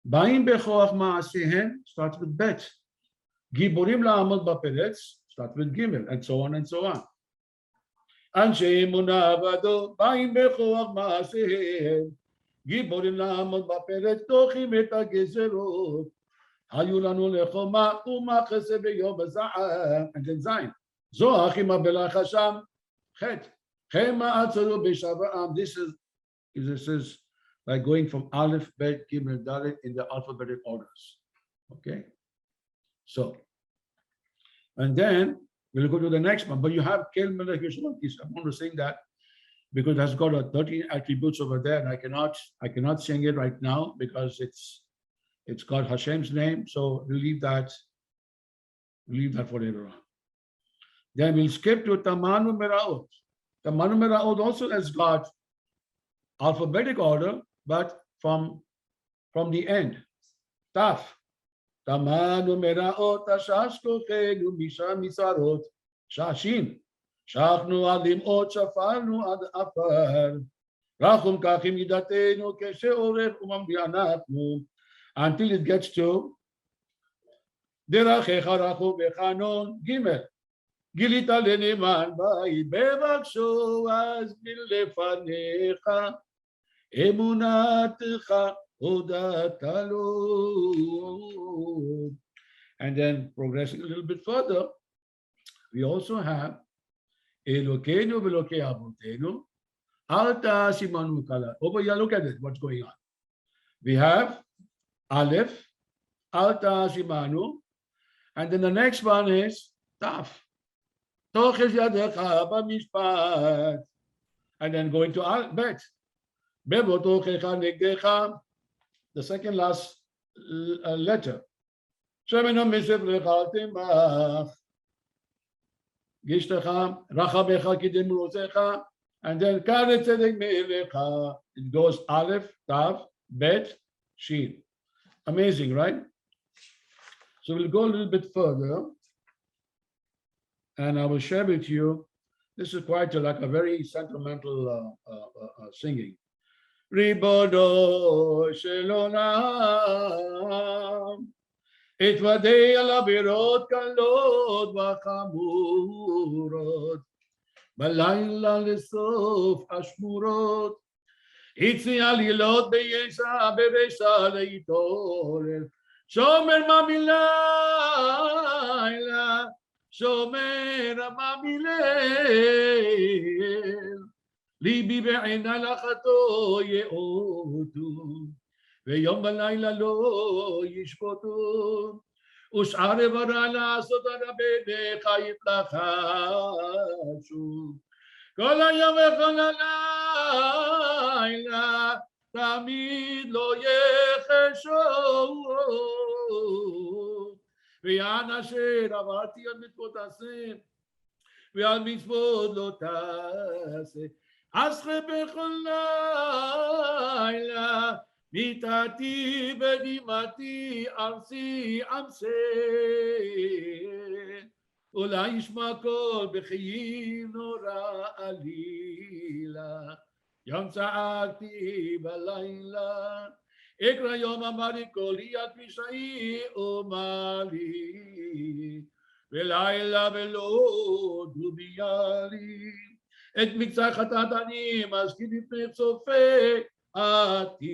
Ba'im Bechoach Ma'asehen starts with Bet. Giborim La'amod Ba'peretz starts with Gimel, and so on and so on. Anshe Emuna Abadu. Ba'im Bechoach Ma'asehen. Giborim La'amod Ba'peretz. Tochim et HaGezerot. And then Zayin. This is like going from Aleph, Bet, Gimel, Dalet in the alphabetic orders. Okay. So, and then we'll go to the next one. But you have Kel Melech Yeshua. I'm going to sing that because it has got 13 attributes over there, and I cannot sing it right now because it's got Hashem's name, so we'll leave that for later on. Then we'll skip to Tamanu Meraot. Tamanu Meraot also has got alphabetic order, but from the end. Taf. Tamanu Meraot Ashashko Chenu Misha Misarot Shashin. Shachnu Adim Ot Shafalnu Ad Afar. Rachum Kachim Yidatenu Keshe Orech Umam Bianatnu. Until it gets to Derachecha Rachu Bechanon Gimel. Gilita Leneman Bai Bevaksho Az Bilefanecha Emunatcha Odatalo. And then progressing a little bit further, we also have Elokeinu Velokei Avotenu Alta Simanu Kala. Over here, look at it, what's going on. We have Aleph, Alta Simanu, and then the next one is Taf. Toches Yadecha B'mishpat, and then going to Bet. Bebo Tochecha Negdecha, the second last letter. Shemino Misef Lecha Timach, Gishtecha, Rachabecha Kidim Rosecha, and then Karet Tzedek Me'elecha. It goes Aleph, Tav, Bet, Shin. Amazing, right? So we'll go a little bit further, and I will share with you. This is quite like a very sentimental singing. Ribono Shelonam, Etvadei Alabirot Kalot Vachamurot, Balayla Lesof Ashmurot, הציע לילות בישע ברשע להתעורר, שומר מה מלילה, שומר מה מליל, ליבי בעיני לחתו יאותו, ויום ולילה לא ישפוטו, ושאר ברא לעשות הרבנך יתלחשו, כל היום וכל הלילה, תמיד לא יחשו, ויען אשר עברתי על מצוות תעשה, ועל מצוות לא תעשה, אסחה בכל לילה, מיתתי בדמעתי ארצי עמסה, אולי ישמע קול בכי נורא עלילה, יום צעקתי בלילה, אקרא יום אמרי קולי על פשעי ומעלי, ולילה ולא דוביה לי, את מקצת חטאת אני מזכיר לפני צופה עתידת,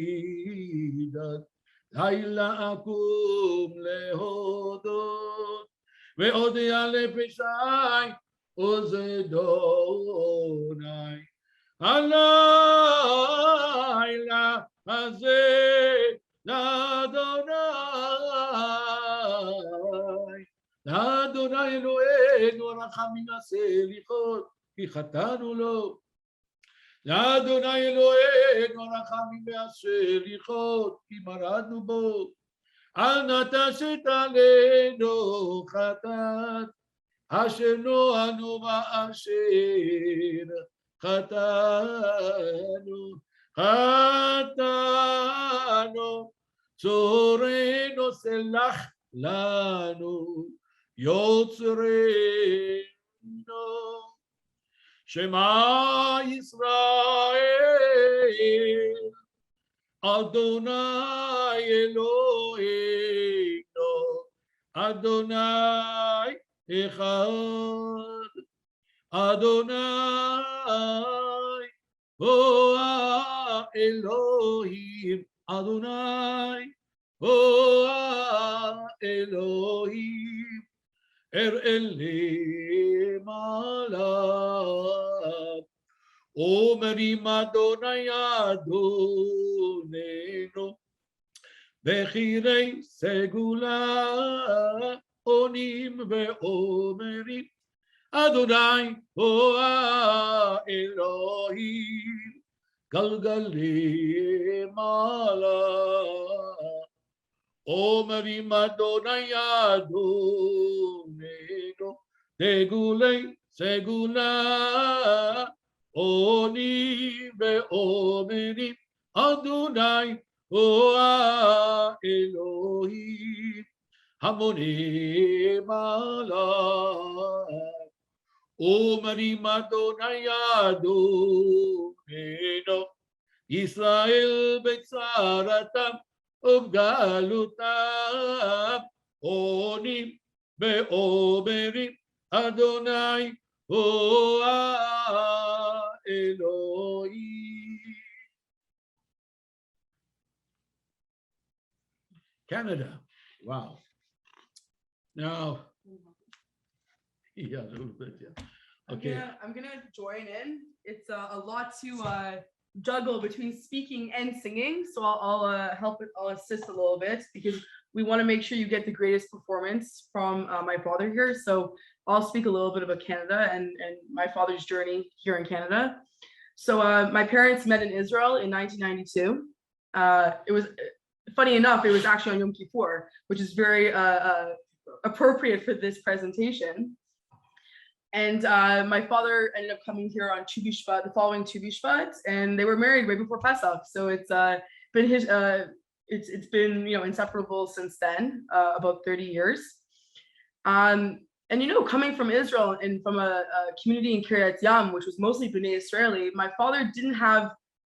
לילה אקום להודות, ואודיה לפשעי וזדוני, הלילה הזה לאדוני, לאדוני אלוהינו רחמים הסליחות, כי חטאנו לו. לאדוני אלוהינו רחמים והסליחות, כי מרדנו בו. אל נא תשת עלינו חטאת, אשר נוענו ואשר חטאנו, חטאנו, צורנו סלח לנו, יוצרנו. שמע ישראל, אדוני אלוהינו, אדוני אחד, אדוני הוא האלוהים, אדוני הוא האלוהים, אראה למעלה, אומרים אדוני אדוננו, בחירי סגולה עונים ואומרים, אדוני הוא האלוהים, גלגלי מעלה, אומרים אדוני אדוננו, תגולי סגולה עונים ואומרים, אדוני הוא האלוהים, המונים עליו, אומרים אדוני אדוננו, ישראל בצרתם ובגלותם, עונים ואומרים, אדוני הוא האלוהים. Canada, wow. Now, yeah, a little bit, yeah. Okay. I'm gonna join in. It's a lot to juggle between speaking and singing, so I'll help. I'll assist a little bit because we want to make sure you get the greatest performance from my father here. So I'll speak a little bit about Canada and my father's journey here in Canada. So my parents met in Israel in 1992. It was funny enough, it was actually on Yom Kippur, which is very appropriate for this presentation. And my father ended up coming here on Tu B'Shvat, the following Tu B'Shvat, and they were married right before Pesach. So it's been his, it's been, you know, inseparable since then, about 30 years. And you know, coming from Israel and from a community in Kiryat Yam, which was mostly Bene Israel, my father didn't have,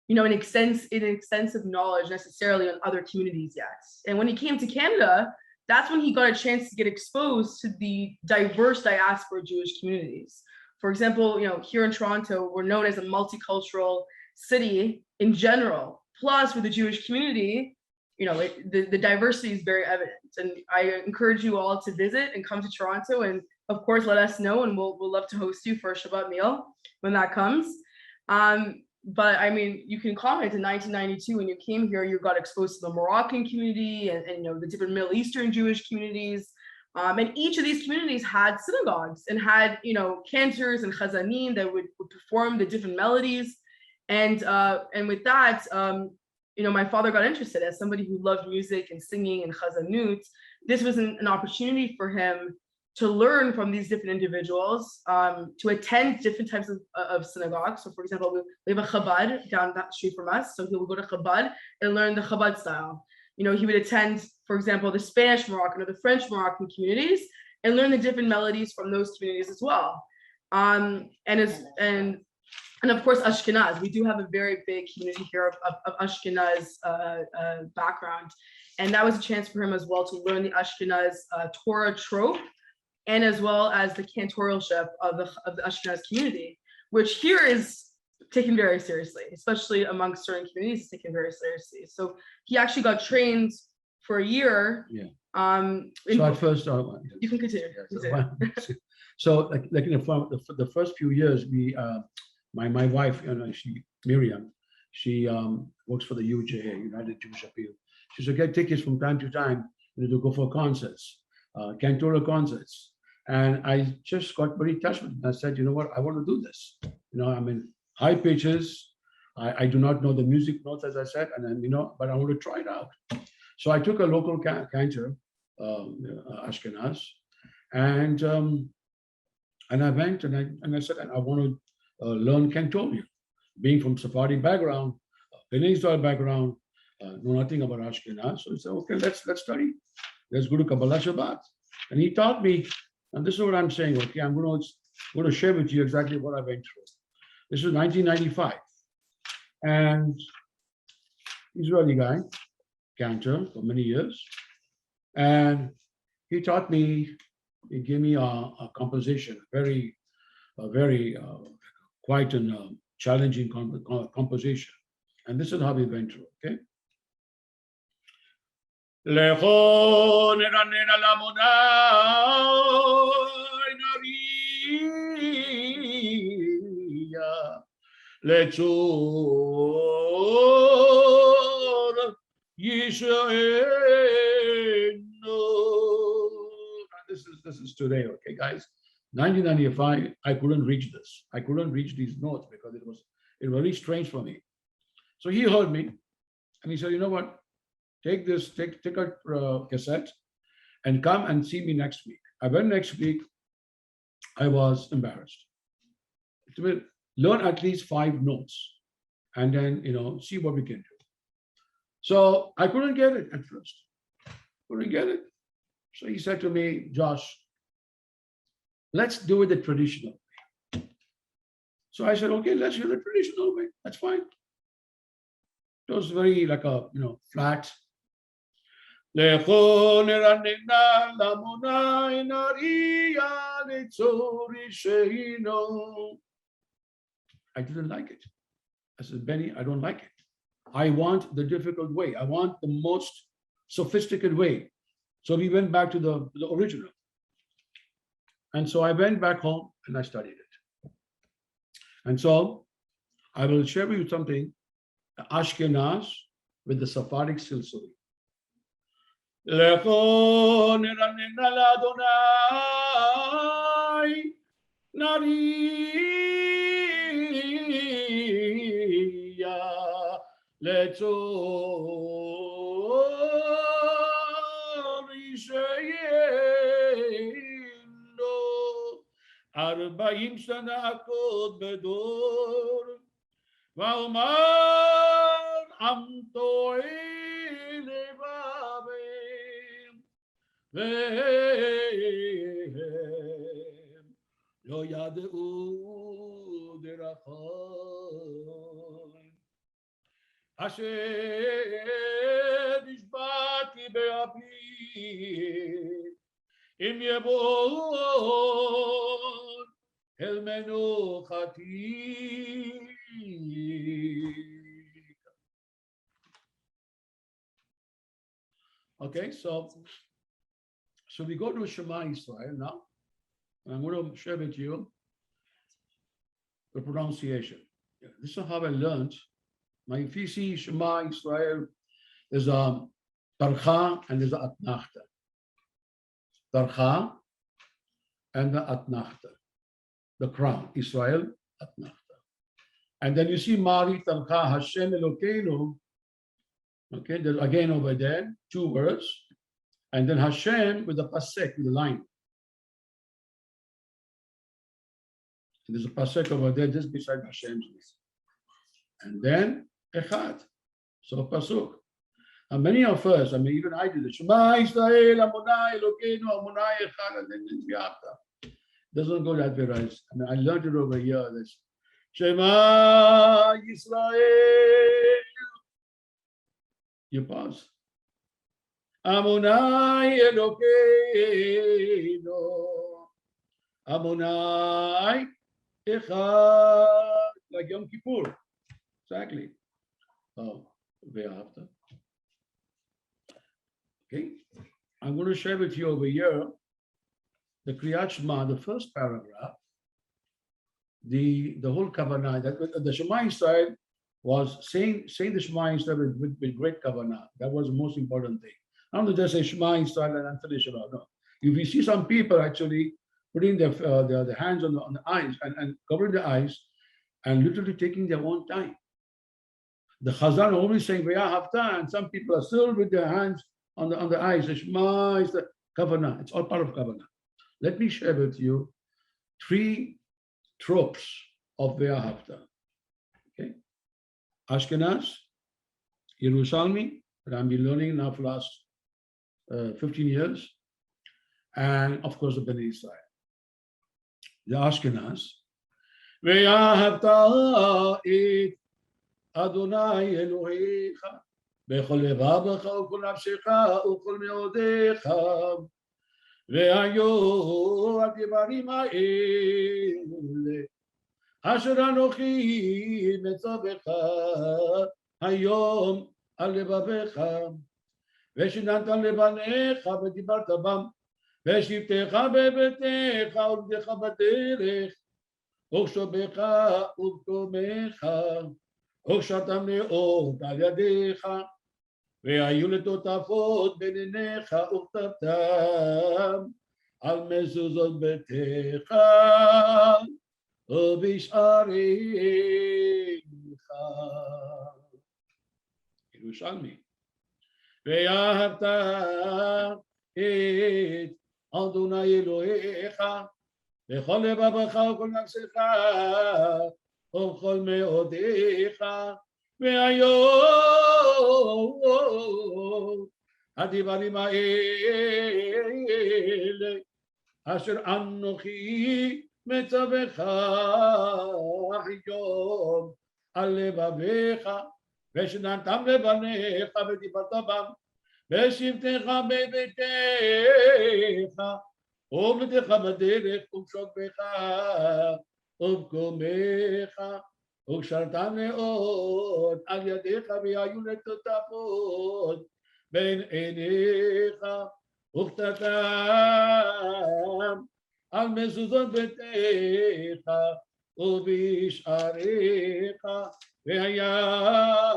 you know, an extensive knowledge necessarily on other communities yet. And when he came to Canada, that's when he got a chance to get exposed to the diverse diaspora Jewish communities, For example, here in Toronto, we're known as a multicultural city in general. Plus, with the Jewish community, the diversity is very evident. And I encourage you all to visit and come to Toronto, and of course, let us know, and we'll love to host you for a Shabbat meal when that comes. But I mean, you can comment in 1992 when you came here, you got exposed to the Moroccan community and the different Middle Eastern Jewish communities. And each of these communities had synagogues and had, cantors and Chazzanim that would perform the different melodies. And with that, my father got interested as somebody who loved music and singing and Chazzanut. This was an opportunity for him to learn from these different individuals, to attend different types of synagogues. So, for example, we have a Chabad down that street from us. So he would go to Chabad and learn the Chabad style. He would attend, for example, the Spanish Moroccan or the French Moroccan communities and learn the different melodies from those communities as well. And of course, Ashkenaz. We do have a very big community here of Ashkenaz background. And that was a chance for him as well to learn the Ashkenaz Torah trope, and as well as the cantorialship of the Ashkenaz community, which here is taken very seriously, especially amongst certain communities, it's taken very seriously. So he actually got trained for a year. Yeah. So at first, you can continue. So like the first few years, my wife, Miriam, she works for the UJA, United Jewish Appeal. She used to get tickets from time to time to go for concerts, cantorial concerts. And I just got very touched with it. I said, you know what, I want to do this. High pitches. I do not know the music notes, as I said, and then, but I want to try it out. So I took a local cantor, Ashkenaz, and I went and I said, I want to learn cantorial. Being from Sephardi background, Bene Israel background, know nothing about Ashkenaz. So I said, okay, let's study. Let's go to Kabbalah Shabbat. And he taught me, and this is what I'm saying, okay, I'm going to share with you exactly what I went through. This was 1995. And Israeli guy, cantor for many years. And he taught me, he gave me a composition, very quite a challenging composition. And this is how we went through, okay? Lechon eranen alamonai nariya lechor yishayeno. This is today, okay, guys? 1995, I couldn't reach this. I couldn't reach these notes because it was really strange for me. So he heard me and he said, you know what? Take a cassette and come and see me next week. I went next week. I was embarrassed. To learn at least 5 notes and then, see what we can do. So I couldn't get it at first. Couldn't get it. So he said to me, Josh, let's do it the traditional way. So I said, okay, let's do the traditional way. That's fine. It was very like a, flat. I didn't like it. I said, Benny, I don't like it. I want the difficult way. I want the most sophisticated way. So we went back to the original. And so I went back home and I studied it. And so I will share with you something, Ashkenaz with the Sephardic silsili. Lechon eranen Adonai nariya letzor yishayeno 40 shana akod bedor va'omar am to'eh levavim vehem lo yadeu derachai asher nishbati be'api im yevon אל מנוחתי. Okay, so we go to Shema Israel now, and I'm going to share with you the pronunciation. This is how I learned. Now, if you see Shema Israel, there's a Tarcha and there's a Atnachta. Tarcha and the Atnachta. The crown, Israel, Atnachta. And then you see Mari Tarcha Hashem Elokeinu. Okay, there's again over there, 2 words. And then Hashem with the pasek, with the line. And there's a pasek over there just beside Hashem's name. And then Echad. So pasuk. And many of us, I mean, even I did it. Shema Israel, Amonai, Elokeinu, Amonai, Echad, and then Yachta. Doesn't go that way, right? I mean, I learned it over here. This Shema Israel. You pause. Amonai Elokeinu, Amonai Echad, like Yom Kippur. Exactly. Oh, thereafter. Okay, I'm going to share with you over here the Kriyat Shema, the first paragraph, the whole kavanah. That the Shema Israel was saying the Shema Israel with great kavanah. That was the most important thing. I don't just say Shema Israel and finish it out. No. If you see some people actually putting their hands on the eyes and covering the eyes and literally taking their own time. The Chazzan are always saying V'yahavta, and some people are still with their hands on the eyes. The Shema is the kavanah. It's all part of kavanah. Let me share with you 3 tropes of V'yahavta. Okay, Ashkenaz, Yerushalmi, that I've been learning now for the last 15 years, and of course the Bene Israel. The Ashkenaz, V'yahavta it Adonai Elohecha bechol levavecha u'kol nafshecha u'kol meodecha ve'hayu hadivarim ha'ele asher anochi metzavecha hayom al levavecha ve'shinanta levanecha v'dibarta bam ve'shivtecha bebetecha u'bdecha baderech u'kshobecha u'bkomecha הושעתם לאות על ידיך, והיו לטוטפות בין עיניך וכתבתם על מזוזות ביתך ובשעריך. ירושלמי. ואהבת את אדוני אלוהיך בכל לבבך וכל נפשך ובכל מאודיך, והיום הדברים האלה אשר אנוכי מצווך היום על לבביך, ושננתם לבניך ודיברת בם, ושבתך בביתך, ובלתך בדרך ובשוקבך ובקומך, וקשרתם לאות על ידיך, והיו לטוטפות בין עיניך, וכתבתם על מזוזות ביתך ובשעריך, והיה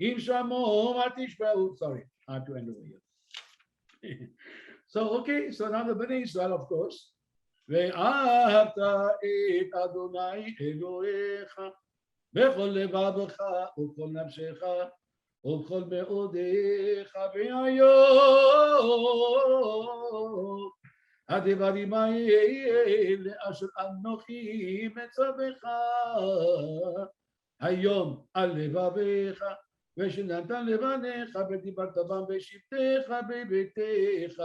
אם שמעו מה תשמעו. Sorry, I have to end over here. So, okay, so now the Bene Israel, of course, ואהבת את אדוני אלוהיך בכל לבבך ובכל נפשך ובכל מאודיך, והיום הדברים האלה אשר אנוכי מצווך היום על לבביך, ושננתם לבניך ודיברת בם, בשבתך בביתך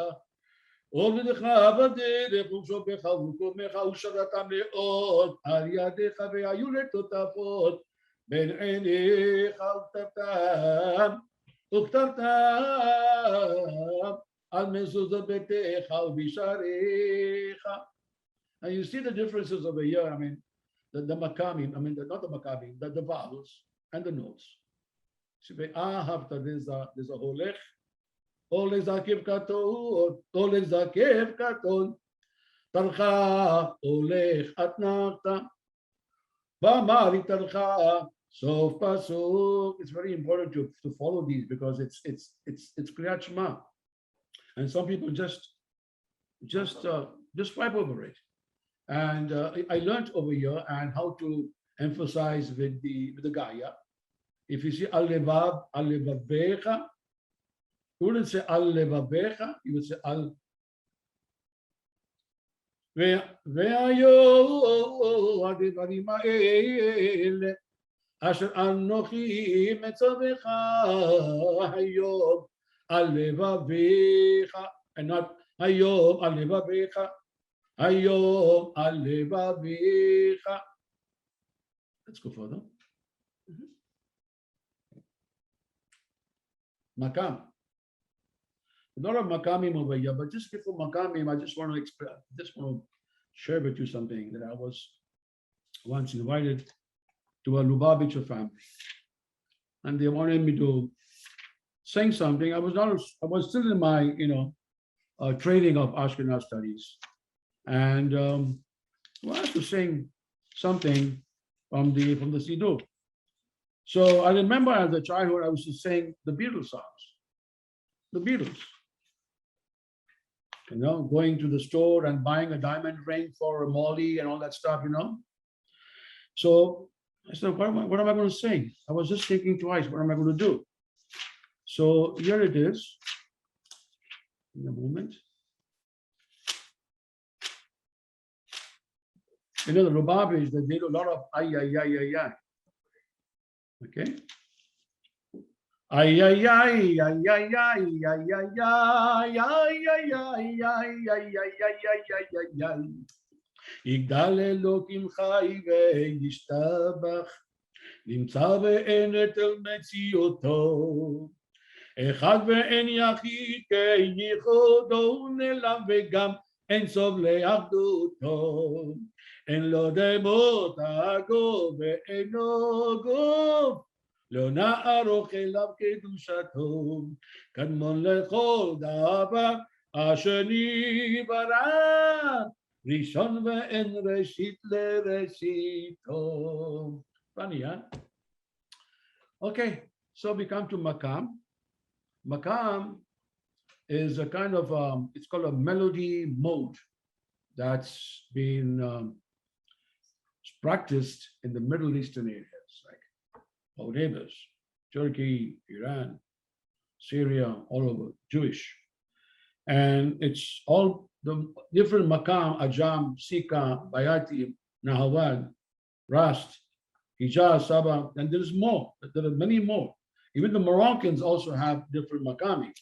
ובלתך בדרך ובשוקבך ובקומך, ושרתם לאות על ידיך, והיו לטוטפות בין עיניך, וכתבתם על מזוזות ביתך ובשעריך. And you see the differences over here. I mean, the makamim, I mean, not the makamim, the vowels and the notes. So, there's a holech, holech zakev katon, holech zakev katon, tarcha, holech atnachta, v'amari tarcha, sof pasuk. It's very important to follow these because it's Kriyat Shema. And some people just swipe over it. And I learned over here and how to emphasize with the Gaya. If you see al-levav, al-levavecha, you wouldn't say al-levavecha, you would say al. Ve'ayo advarim ha'ele asher anochi metzavecha hayom al-levavecha, and not hayom al-levavecha. Hayom al-levavecha. Let's go further. Makam. A lot of makamim over here, but just before makamim, I just want to share with you something that I was once invited to a Lubavitcher family, and they wanted me to sing something. I was still in my training of Ashkenaz studies, and I wanted to sing something from the Siddur. So I remember as a childhood, I used to sing the Beatles songs. The Beatles. Going to the store and buying a diamond ring for Molly and all that stuff, So I said, what am I going to sing? I was just thinking twice, what am I going to do? So here it is. In a moment. The Lubavitch, they did a lot of ay, ay, ay, ay, ay. Okay. Ay ay ay ay ay ay ay ay ay ay ay ay ay ay ay. יגדל אלוקים חי וישתבח, נמצא ואין אל מציאותו, אחד ואין יחיד כייחודו נעלם וגם אין סוף לאחדותו. אין לו דמות הגוף ואינו גוף, לא נערוך אליו קדושתו, קדמון לכל דבר אשר נברא, ראשון ואין ראשית לראשיתו. Funny, huh? Okay, so we come to Makam. Makam is a kind of, it's called a melody mode that's been practiced in the Middle Eastern areas, like our neighbors, Turkey, Iran, Syria, all over, Jewish. And it's all the different Makam, Ajam, Sika, Bayati, Nahawad, Rast, Hijaz, Sabah, and there's more. There are many more. Even the Moroccans also have different Makami.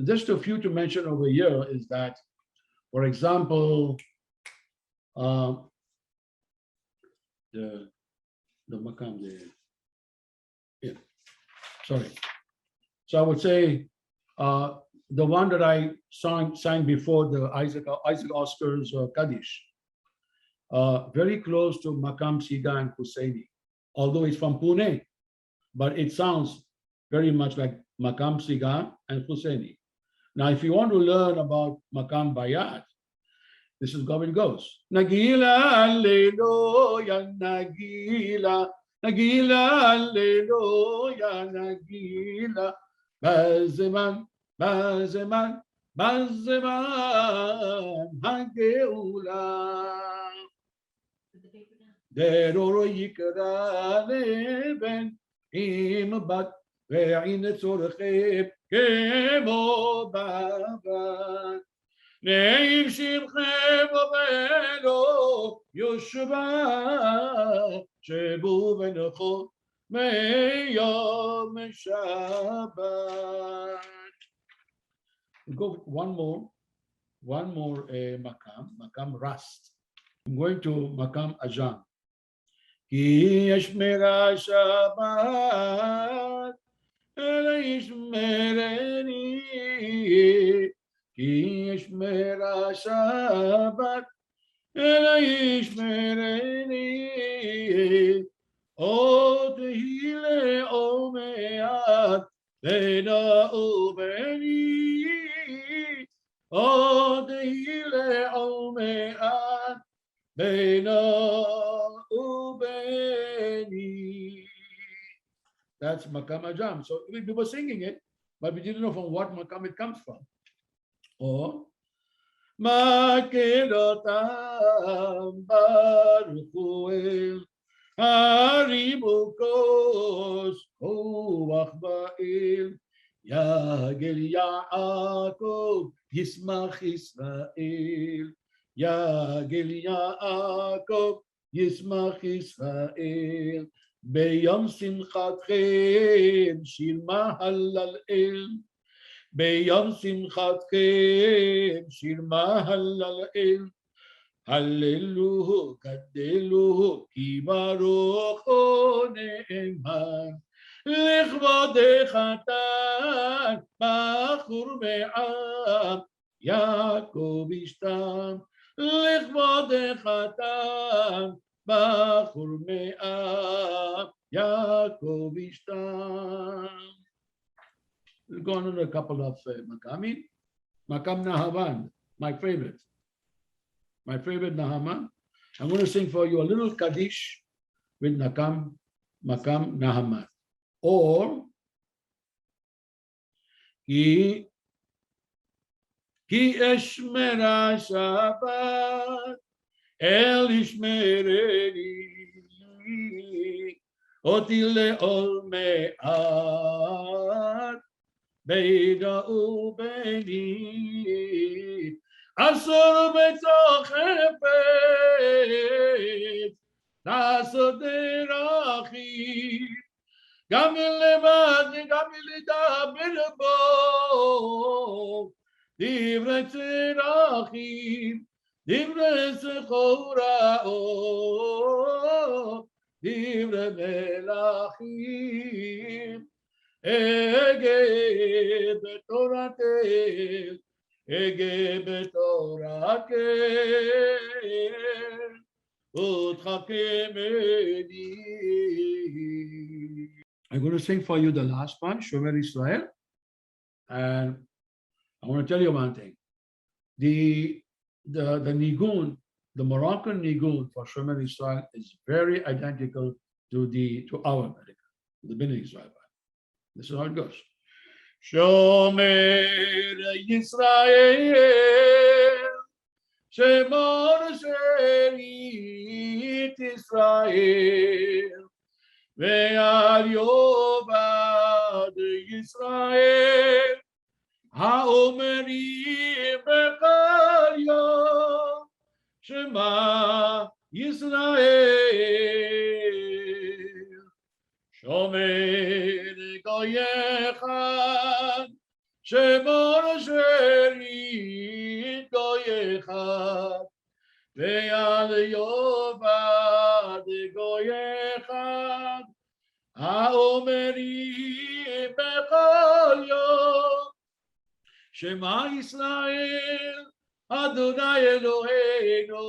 Just a few to mention over here is that, for example, the Makam, sorry. So I would say the one that I sang before, the Isaac Oscar's Kaddish, very close to Makam Siga and Husseini, although it's from Pune, but it sounds very much like Makam Siga and Husseini. Now, if you want to learn about Makam Bayat, this is how it goes. Nagila Alleluia, Nagila, Nagila Alleluia, Nagila, Bazeman, Bazeman, Bazeman, Hageula. Deroro Yikra Leben, Imbat, Ve'in Tzorcheb, Kemo Babat. Neim Shimchem Obelo, Yoshua, Shebu Venocho, Meyom Shabbat. Go one more Makam Rast. I'm going to Makam Ajam. Ki Yeshmera Shabbat, Ela Yishmereni. Ki Yeshmera Shabbat, אלא ישמרני, או תהי לעולמי בינו וביני, או תהי לעולמי בינו ובני. That's Makam Ajam. So we were singing it, but we didn't know from what Makam it comes from. Or Makedotam Baruch Haribukos Kovach Ba'il Yagel Yaakov Yismach Israel Yagel Yaakov Yismach Israel Beyom Simchatchem Shir Mahallel Beyom Simchatchem Shir Mahallel Hallelu Kadelu Ki Baruch Ne'eman Lechvodecha Tan Bachur Me'am Yaakov Ishtam Lechvodecha Tan Bachur Me'am Yaakov Ishtam. We'll go on a couple of Makamim. Makam Nahaman, my favorite. My favorite Nahaman. I'm going to sing for you a little Kaddish with Makam Nahaman. Or Ki Eshmera Shabbat El Ishmereni Oti Le'ol Me'at Beida Ubeni Asor B'toch Hefetz Tasod Derachim Gam Levad Gam Lidaber Bo Divrei Tzerachim Divrei Zechoraot Divrei Melachim Ege B'Toratel Ege B'Toratel Otcha Kemeni. I'm going to sing for you the last one, Shomer Israel. And I want to tell you one thing. The Nigun, the Moroccan Nigun for Shomer Israel is very identical to our America, the Bene Israel. This is how it goes. Shomer Yisrael, Shemor Sherit Yisrael, Ve'al Yovad Yisrael, Ha'omerim Bechal Yom, Shema Yisrael, Shomer Goyechad, Shemor Sherit Goyechad, Ve'al Yovad Goyechad, Ha'omerim Bechal Yom, Shema Yisrael, Adonai Eloheinu,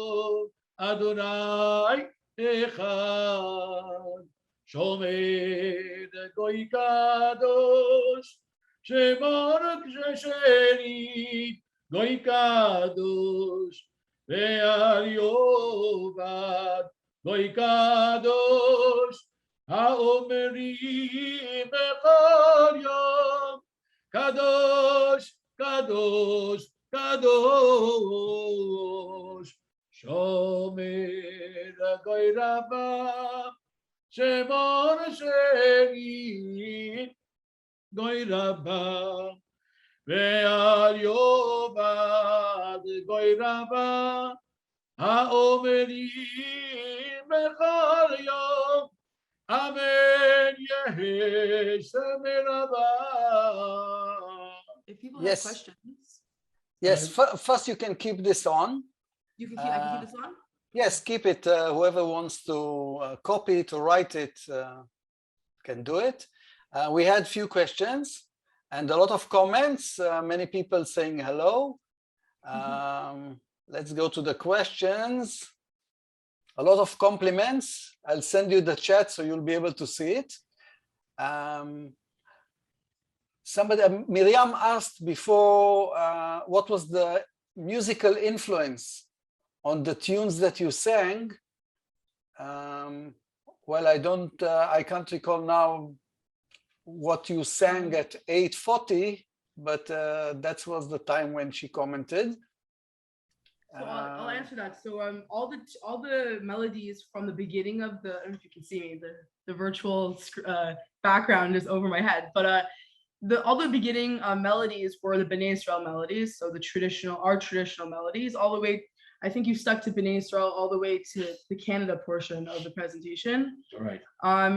Adonai Echad. Shomer Goy Kadosh, Shemor Sherit Goy Kadosh, Ve'al Yovad Goy Kadosh, Ha'omerim Bechal Yom, Kadosh, Kadosh, Kadosh, Shomer Goy Rabbah, Shemor Sherit Goy Rabbah, Ve'al Yovad Goy Rabbah, Ha'omerim Bechal Yom, Amen. Yehi Shomer Rabbah. If people Yes. have questions, Yes, first you can keep this on. I can keep this on? Yes, keep it. Whoever wants to copy it or write it can do it. We had few questions and a lot of comments, many people saying hello. let's go to the questions. A lot of compliments. I'll send you the chat so you'll be able to see it. Miriam asked before, what was the musical influence on the tunes that you sang? Well, I can't recall now what you sang at 8:40, but that was the time when she commented. So I'll answer that. So all the melodies from the beginning of the, I don't know if you can see me, the virtual background is over my head, but all the beginning melodies were the Bene Israel melodies, so our traditional melodies, all the way. I think you stuck to Bene Israel all the way to the Canada portion of the presentation. All right.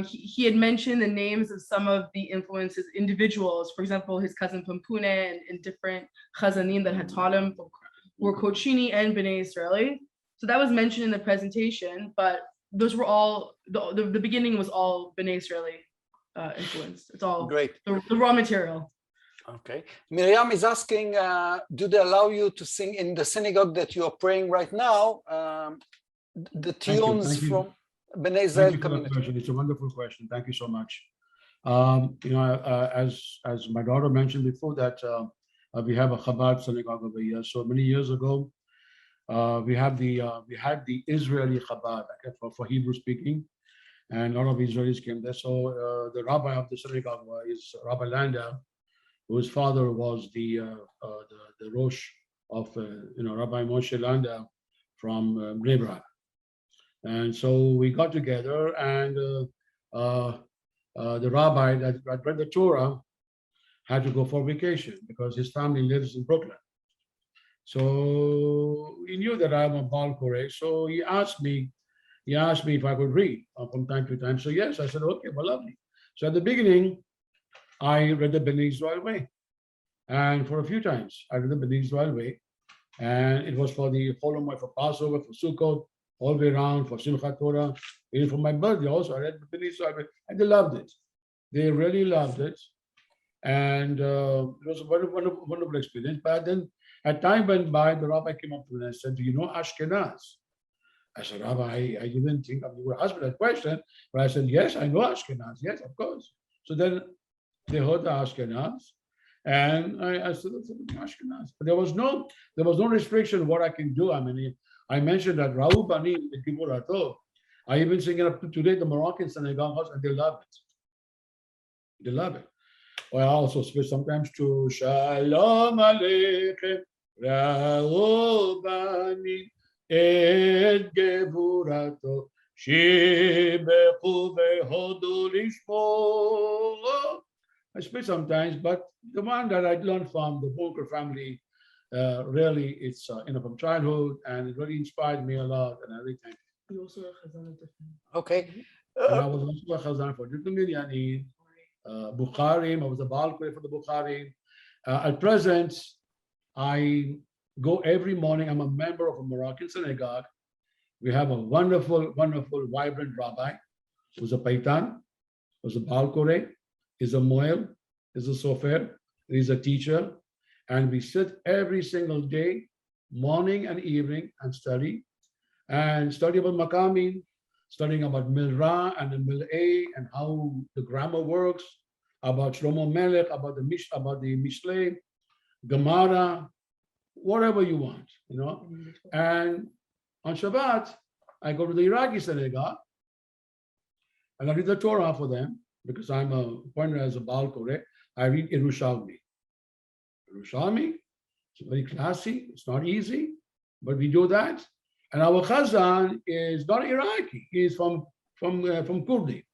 He had mentioned the names of some of the influences, individuals, for example, his cousin from Pune and different Chazanim that had taught him were Kochini and Bene Israeli. So that was mentioned in the presentation, but those were all, the beginning was all Bene Israeli influenced. It's all great. The raw material. Okay. Miriam is asking, do they allow you to sing in the synagogue that you are praying right now, the tunes from Bene Israel community? It's a wonderful question. Thank you so much. As my daughter mentioned before, that we have a Chabad synagogue over here. So many years ago, we had the Israeli Chabad for Hebrew speaking, and a lot of Israelis came there. So the rabbi of the synagogue is Rabbi Landa, whose father was the Rosh of Rabbi Moshe Landa from Bnei Brak. And so we got together, and the rabbi that read the Torah had to go for vacation because his family lives in Brooklyn. So he knew that I'm a Baal Koreh, so he asked me if I could read from time to time. So yes, I said, okay, well, lovely. So at the beginning, I read the Bene Israel way. And for a few times, I read the Bene Israel way. And it was for the Chol Hamoed, for Passover, for Sukkot, all the way around, for Simchat Torah. Even for my birthday also, I read the Bene Israel way. And they loved it. They really loved it. And it was a wonderful, wonderful experience. But then, as time went by, the rabbi came up to me and said, do you know Ashkenaz? I said, Rabbi, I didn't think you would ask me that question. But I said, yes, I know Ashkenaz. Yes, of course. So then they heard the Ashkenaz. And I said, Ashkenaz. But there was no restriction what I can do. I mean, I mentioned that Rahu Bani, the Kibbur Atov, I even sing it up to today, the Moroccan synagogue house, and they love it. They love it. Well, I also switch sometimes to Shalom Aleichem, Rahu Bani, Et Geburato, Shibechu Vehodu Lishmo. I speak sometimes, but the one that I learned from the Bolker family, really, it's from childhood, and it really inspired me a lot, and everything. You also a Chazzan. Okay. And I was also a Chazzan for different Minyani, Bukharim. I was a Baal Koreh for the Bukharim. At present, I go every morning. I'm a member of a Moroccan synagogue. We have a wonderful, wonderful, vibrant rabbi who's a Paitan, who's a Baal Koreh, is a Moel, is a Sofer, he's a teacher, and we sit every single day, morning and evening, and study about Makamin, studying about Milra and the Mil-A and how the grammar works, about Shlomo Melech, about the Mishlei, Gemara, whatever you want, And on Shabbat, I go to the Iraqi synagogue, and I read the Torah for them, because I'm appointed as a Baal Koreh. I read Yerushalmi. Yerushalmi, it's very classy, it's not easy, but we do that. And our Chazzan is not Iraqi, he is from Kurdi.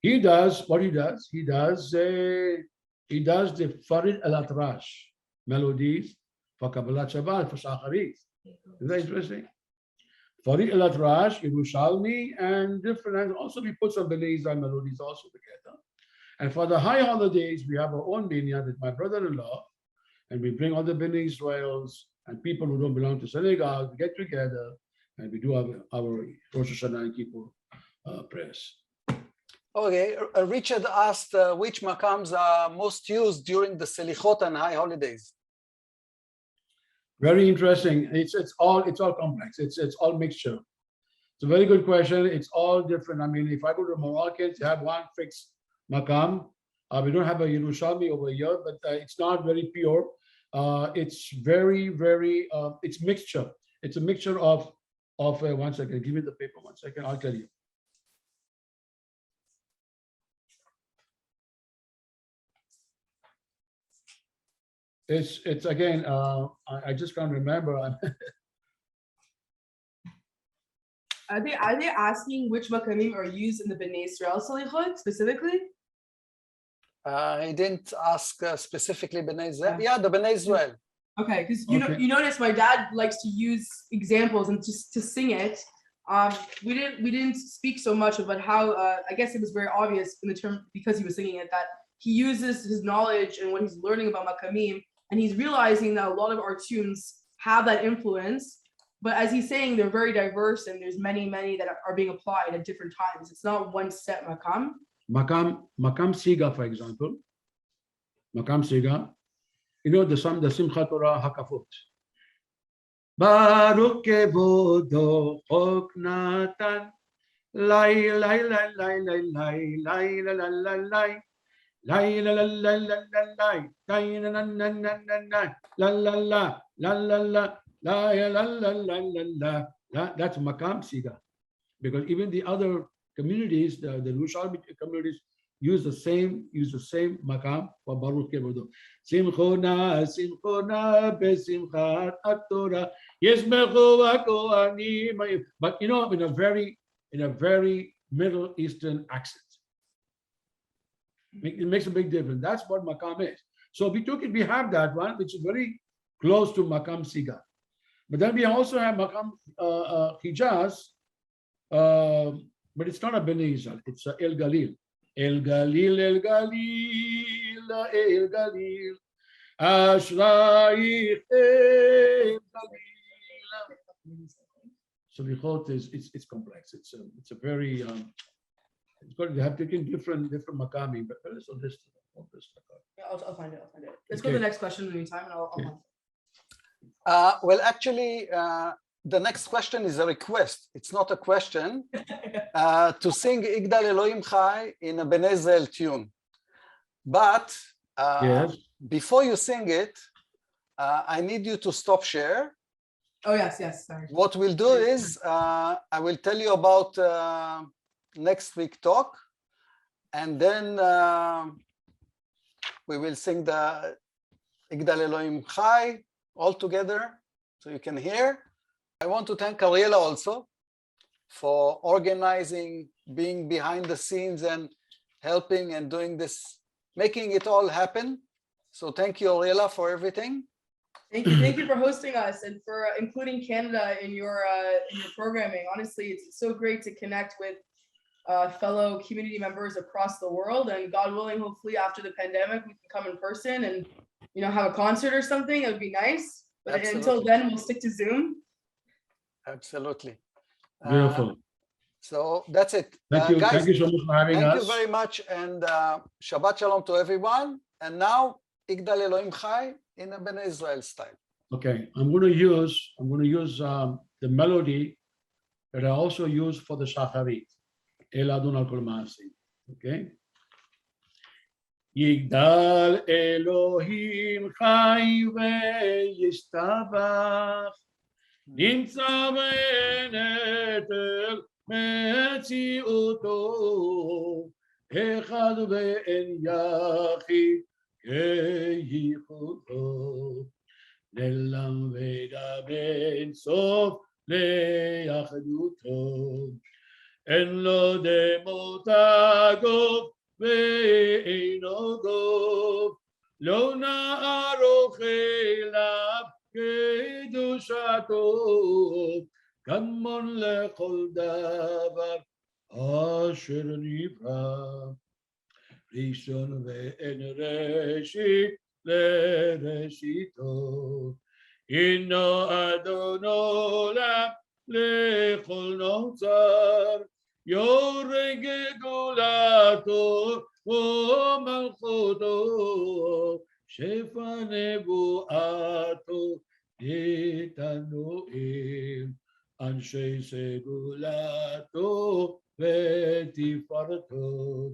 He does what he does. He does the Farid al-Atrash melodies for Kabbalat Shabbat, for Shacharit. Isn't that interesting? Farid al-Atrash, Yerushalmi, and different, and also we put some Bene Israel melodies also together. And for the high holidays, we have our own minyan with my brother-in-law, and we bring all the Bene Israels and people who don't belong to synagogue, we get together, and we do our Rosh Hashanah and Kippur prayers. Okay, Richard asked which makams are most used during the Selichot and high holidays. Very interesting. It's all complex. It's all mixture. It's a very good question. It's all different. I mean, if I go to Moroccans, they have one fixed makam. We don't have a Yerushalmi over here, but it's not very pure. It's very, very. It's mixture. It's a mixture of. 1 second. Give me the paper. 1 second. I'll tell you. It's again. I just can't remember. Are they asking which makamim are used in the Bene Israel Selichot specifically? He didn't ask specifically Bene Israel. Yeah, the Bene Israel. Okay, because you notice my dad likes to use examples and just to sing it. We didn't speak so much about how I guess it was very obvious in the term because he was singing it that he uses his knowledge and what he's learning about makamim, and he's realizing that a lot of our tunes have that influence. But as he's saying, they're very diverse and there's many that are being applied at different times. It's not one set makam. Makam Siga, for example. Makam Siga. You know the Simchat Torah Hakafot. Baruch kevodo chok natan, lai lai lai lai lai lai lai la la la lai, lai la la la la la lai, lai na na na na na la la la la la la la la la la la. That's Makam Siga, because even the other communities, the Yerushalmi communities, use the same makam for Baruch Kevodo. Simchona besimchat Torah yismechu v'kohanim. But in a very Middle Eastern accent. It makes a big difference. That's what makam is. So we have that one, which is very close to makam siga. But then we also have makam Hijaz, but it's not a Bene Israel. It's a El Galil. El Galil, El Galil, El Galil, Ashraich El Galil. Selichot it's complex. It's a very it's got, they have taken different makami, but let's list all this. Yeah, I'll find it. Let's go to the next question in the meantime, and I'll well, actually, the next question is a request. It's not a question. To sing Igdal Elohim Chai in a Bene Israel tune. But yes. Before you sing it, I need you to stop share. Oh, yes, sorry. What we'll do is, I will tell you about next week talk, and then we will sing the Igdal Elohim Chai all together, so you can hear. I want to thank Ariela also for organizing, being behind the scenes and helping and doing this, making it all happen. So thank you, Ariela, for everything. Thank you for hosting us and for including Canada in your programming. Honestly, it's so great to connect with fellow community members across the world, and God willing, hopefully after the pandemic, we can come in person and have a concert or something. It would be nice. But Absolutely. Until then, we'll stick to Zoom. Absolutely. Beautiful. So that's it. Thank you. Guys, thank you so much for having us. Thank you very much, and Shabbat Shalom to everyone. And now, Igdal Elohim Chai in a Bene Israel style. Okay, I'm going to use the melody that I also use for the Shacharit. El Adon al Kol Maaseh. Okay. Yigdal Elohim Chai ve'yishtabach Nimtza be'netel metziuto Echad ve'en yachid keyichudo Nelam veda ben sof le'achaduto En lo demotagov ve'eino gov Lo na'aroch elav kedushato Kamon lechol davar asher nivra Rishon ve'en reshit le'reshito Inno Adon olam lechol notzar Yoreh gegulato u'malchuto Shefa nevuato את הנואם, אנשי סגולתו ותפארתו.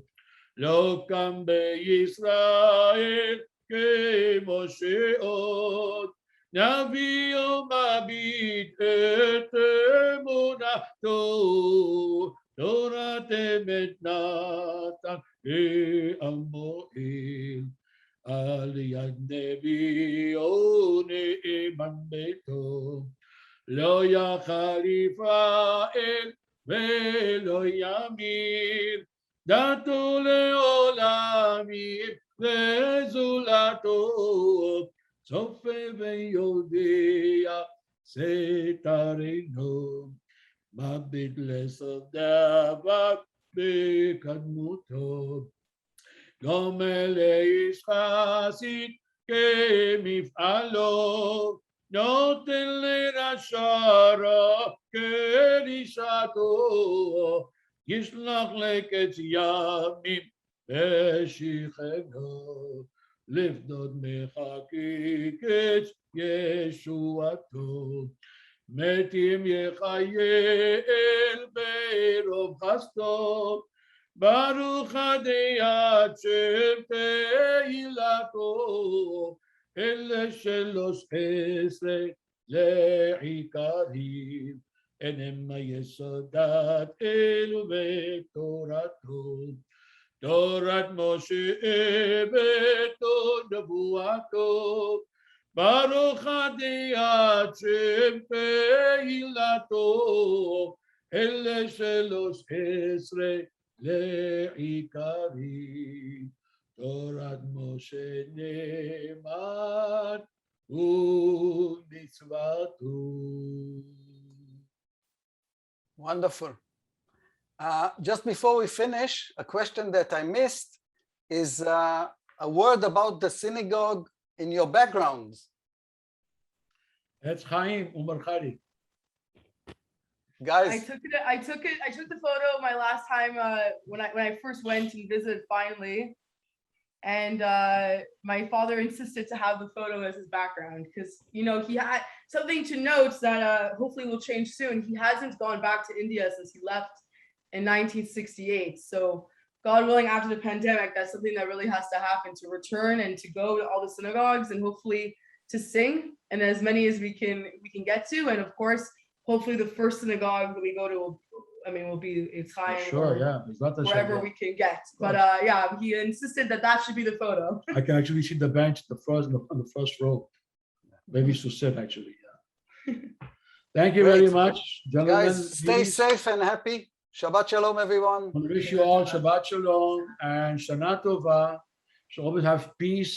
לא קם בישראל כמו שעוד, נביא ומביט את אמונתו, תורת אמת נתן לעמואל, על יד נביאו נאמן ביתו, לא יחליף האל ולא ימיר, דתו לעולמים וזולתו, צופה ויודע סתרנו, מביט לשרדיו בקדמותו. גומל לאיש חסיד כמפעלו, נותן לרשע כרישתו, ישלח לקץ ימים ושכנו, לפדות מחכי קץ ישועתו. מתים יחייל ברוב חסדו, ברוך הדיית שם תהילתו, אלה 13 לעיקרים, הנם יסודת אלו ותורתו. תורת משה בתור נבואתו, ברוך הדיית שם תהילתו, אלה 13 לעיקרים, תורת משה נאמן ומצוותו. Wonderful. Just before we finish, a question that I missed is a word about the synagogue in your backgrounds. That's Chaim Umar Khari. Guys, I took the photo my last time when I first went and visited finally, and my father insisted to have the photo as his background because he had something to note that hopefully will change soon. He hasn't gone back to India since he left in 1968. So God willing, after the pandemic, that's something that really has to happen, to return and to go to all the synagogues and hopefully to sing, and as many as we can get to. And of course, hopefully the first synagogue that we go to will be Chaim, Sure, yeah. wherever we can get. But yeah, he insisted that should be the photo. I can actually see the bench on the first row. Maybe to sit actually, yeah. Thank you very much, gentlemen. Guys, stay safe and happy. Shabbat Shalom, everyone. I wish you all Shabbat Shalom and Shana Tova. So always have peace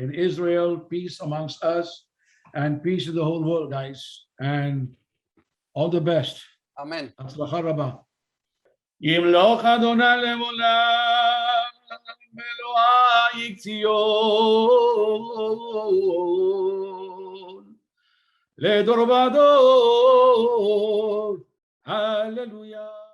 in Israel, peace amongst us, and peace in the whole world, guys. And all the best. Amen. הצלחה רבה. ימלוך אדוני לעולם, אלוהי ציון, לדור ודור. הללויה.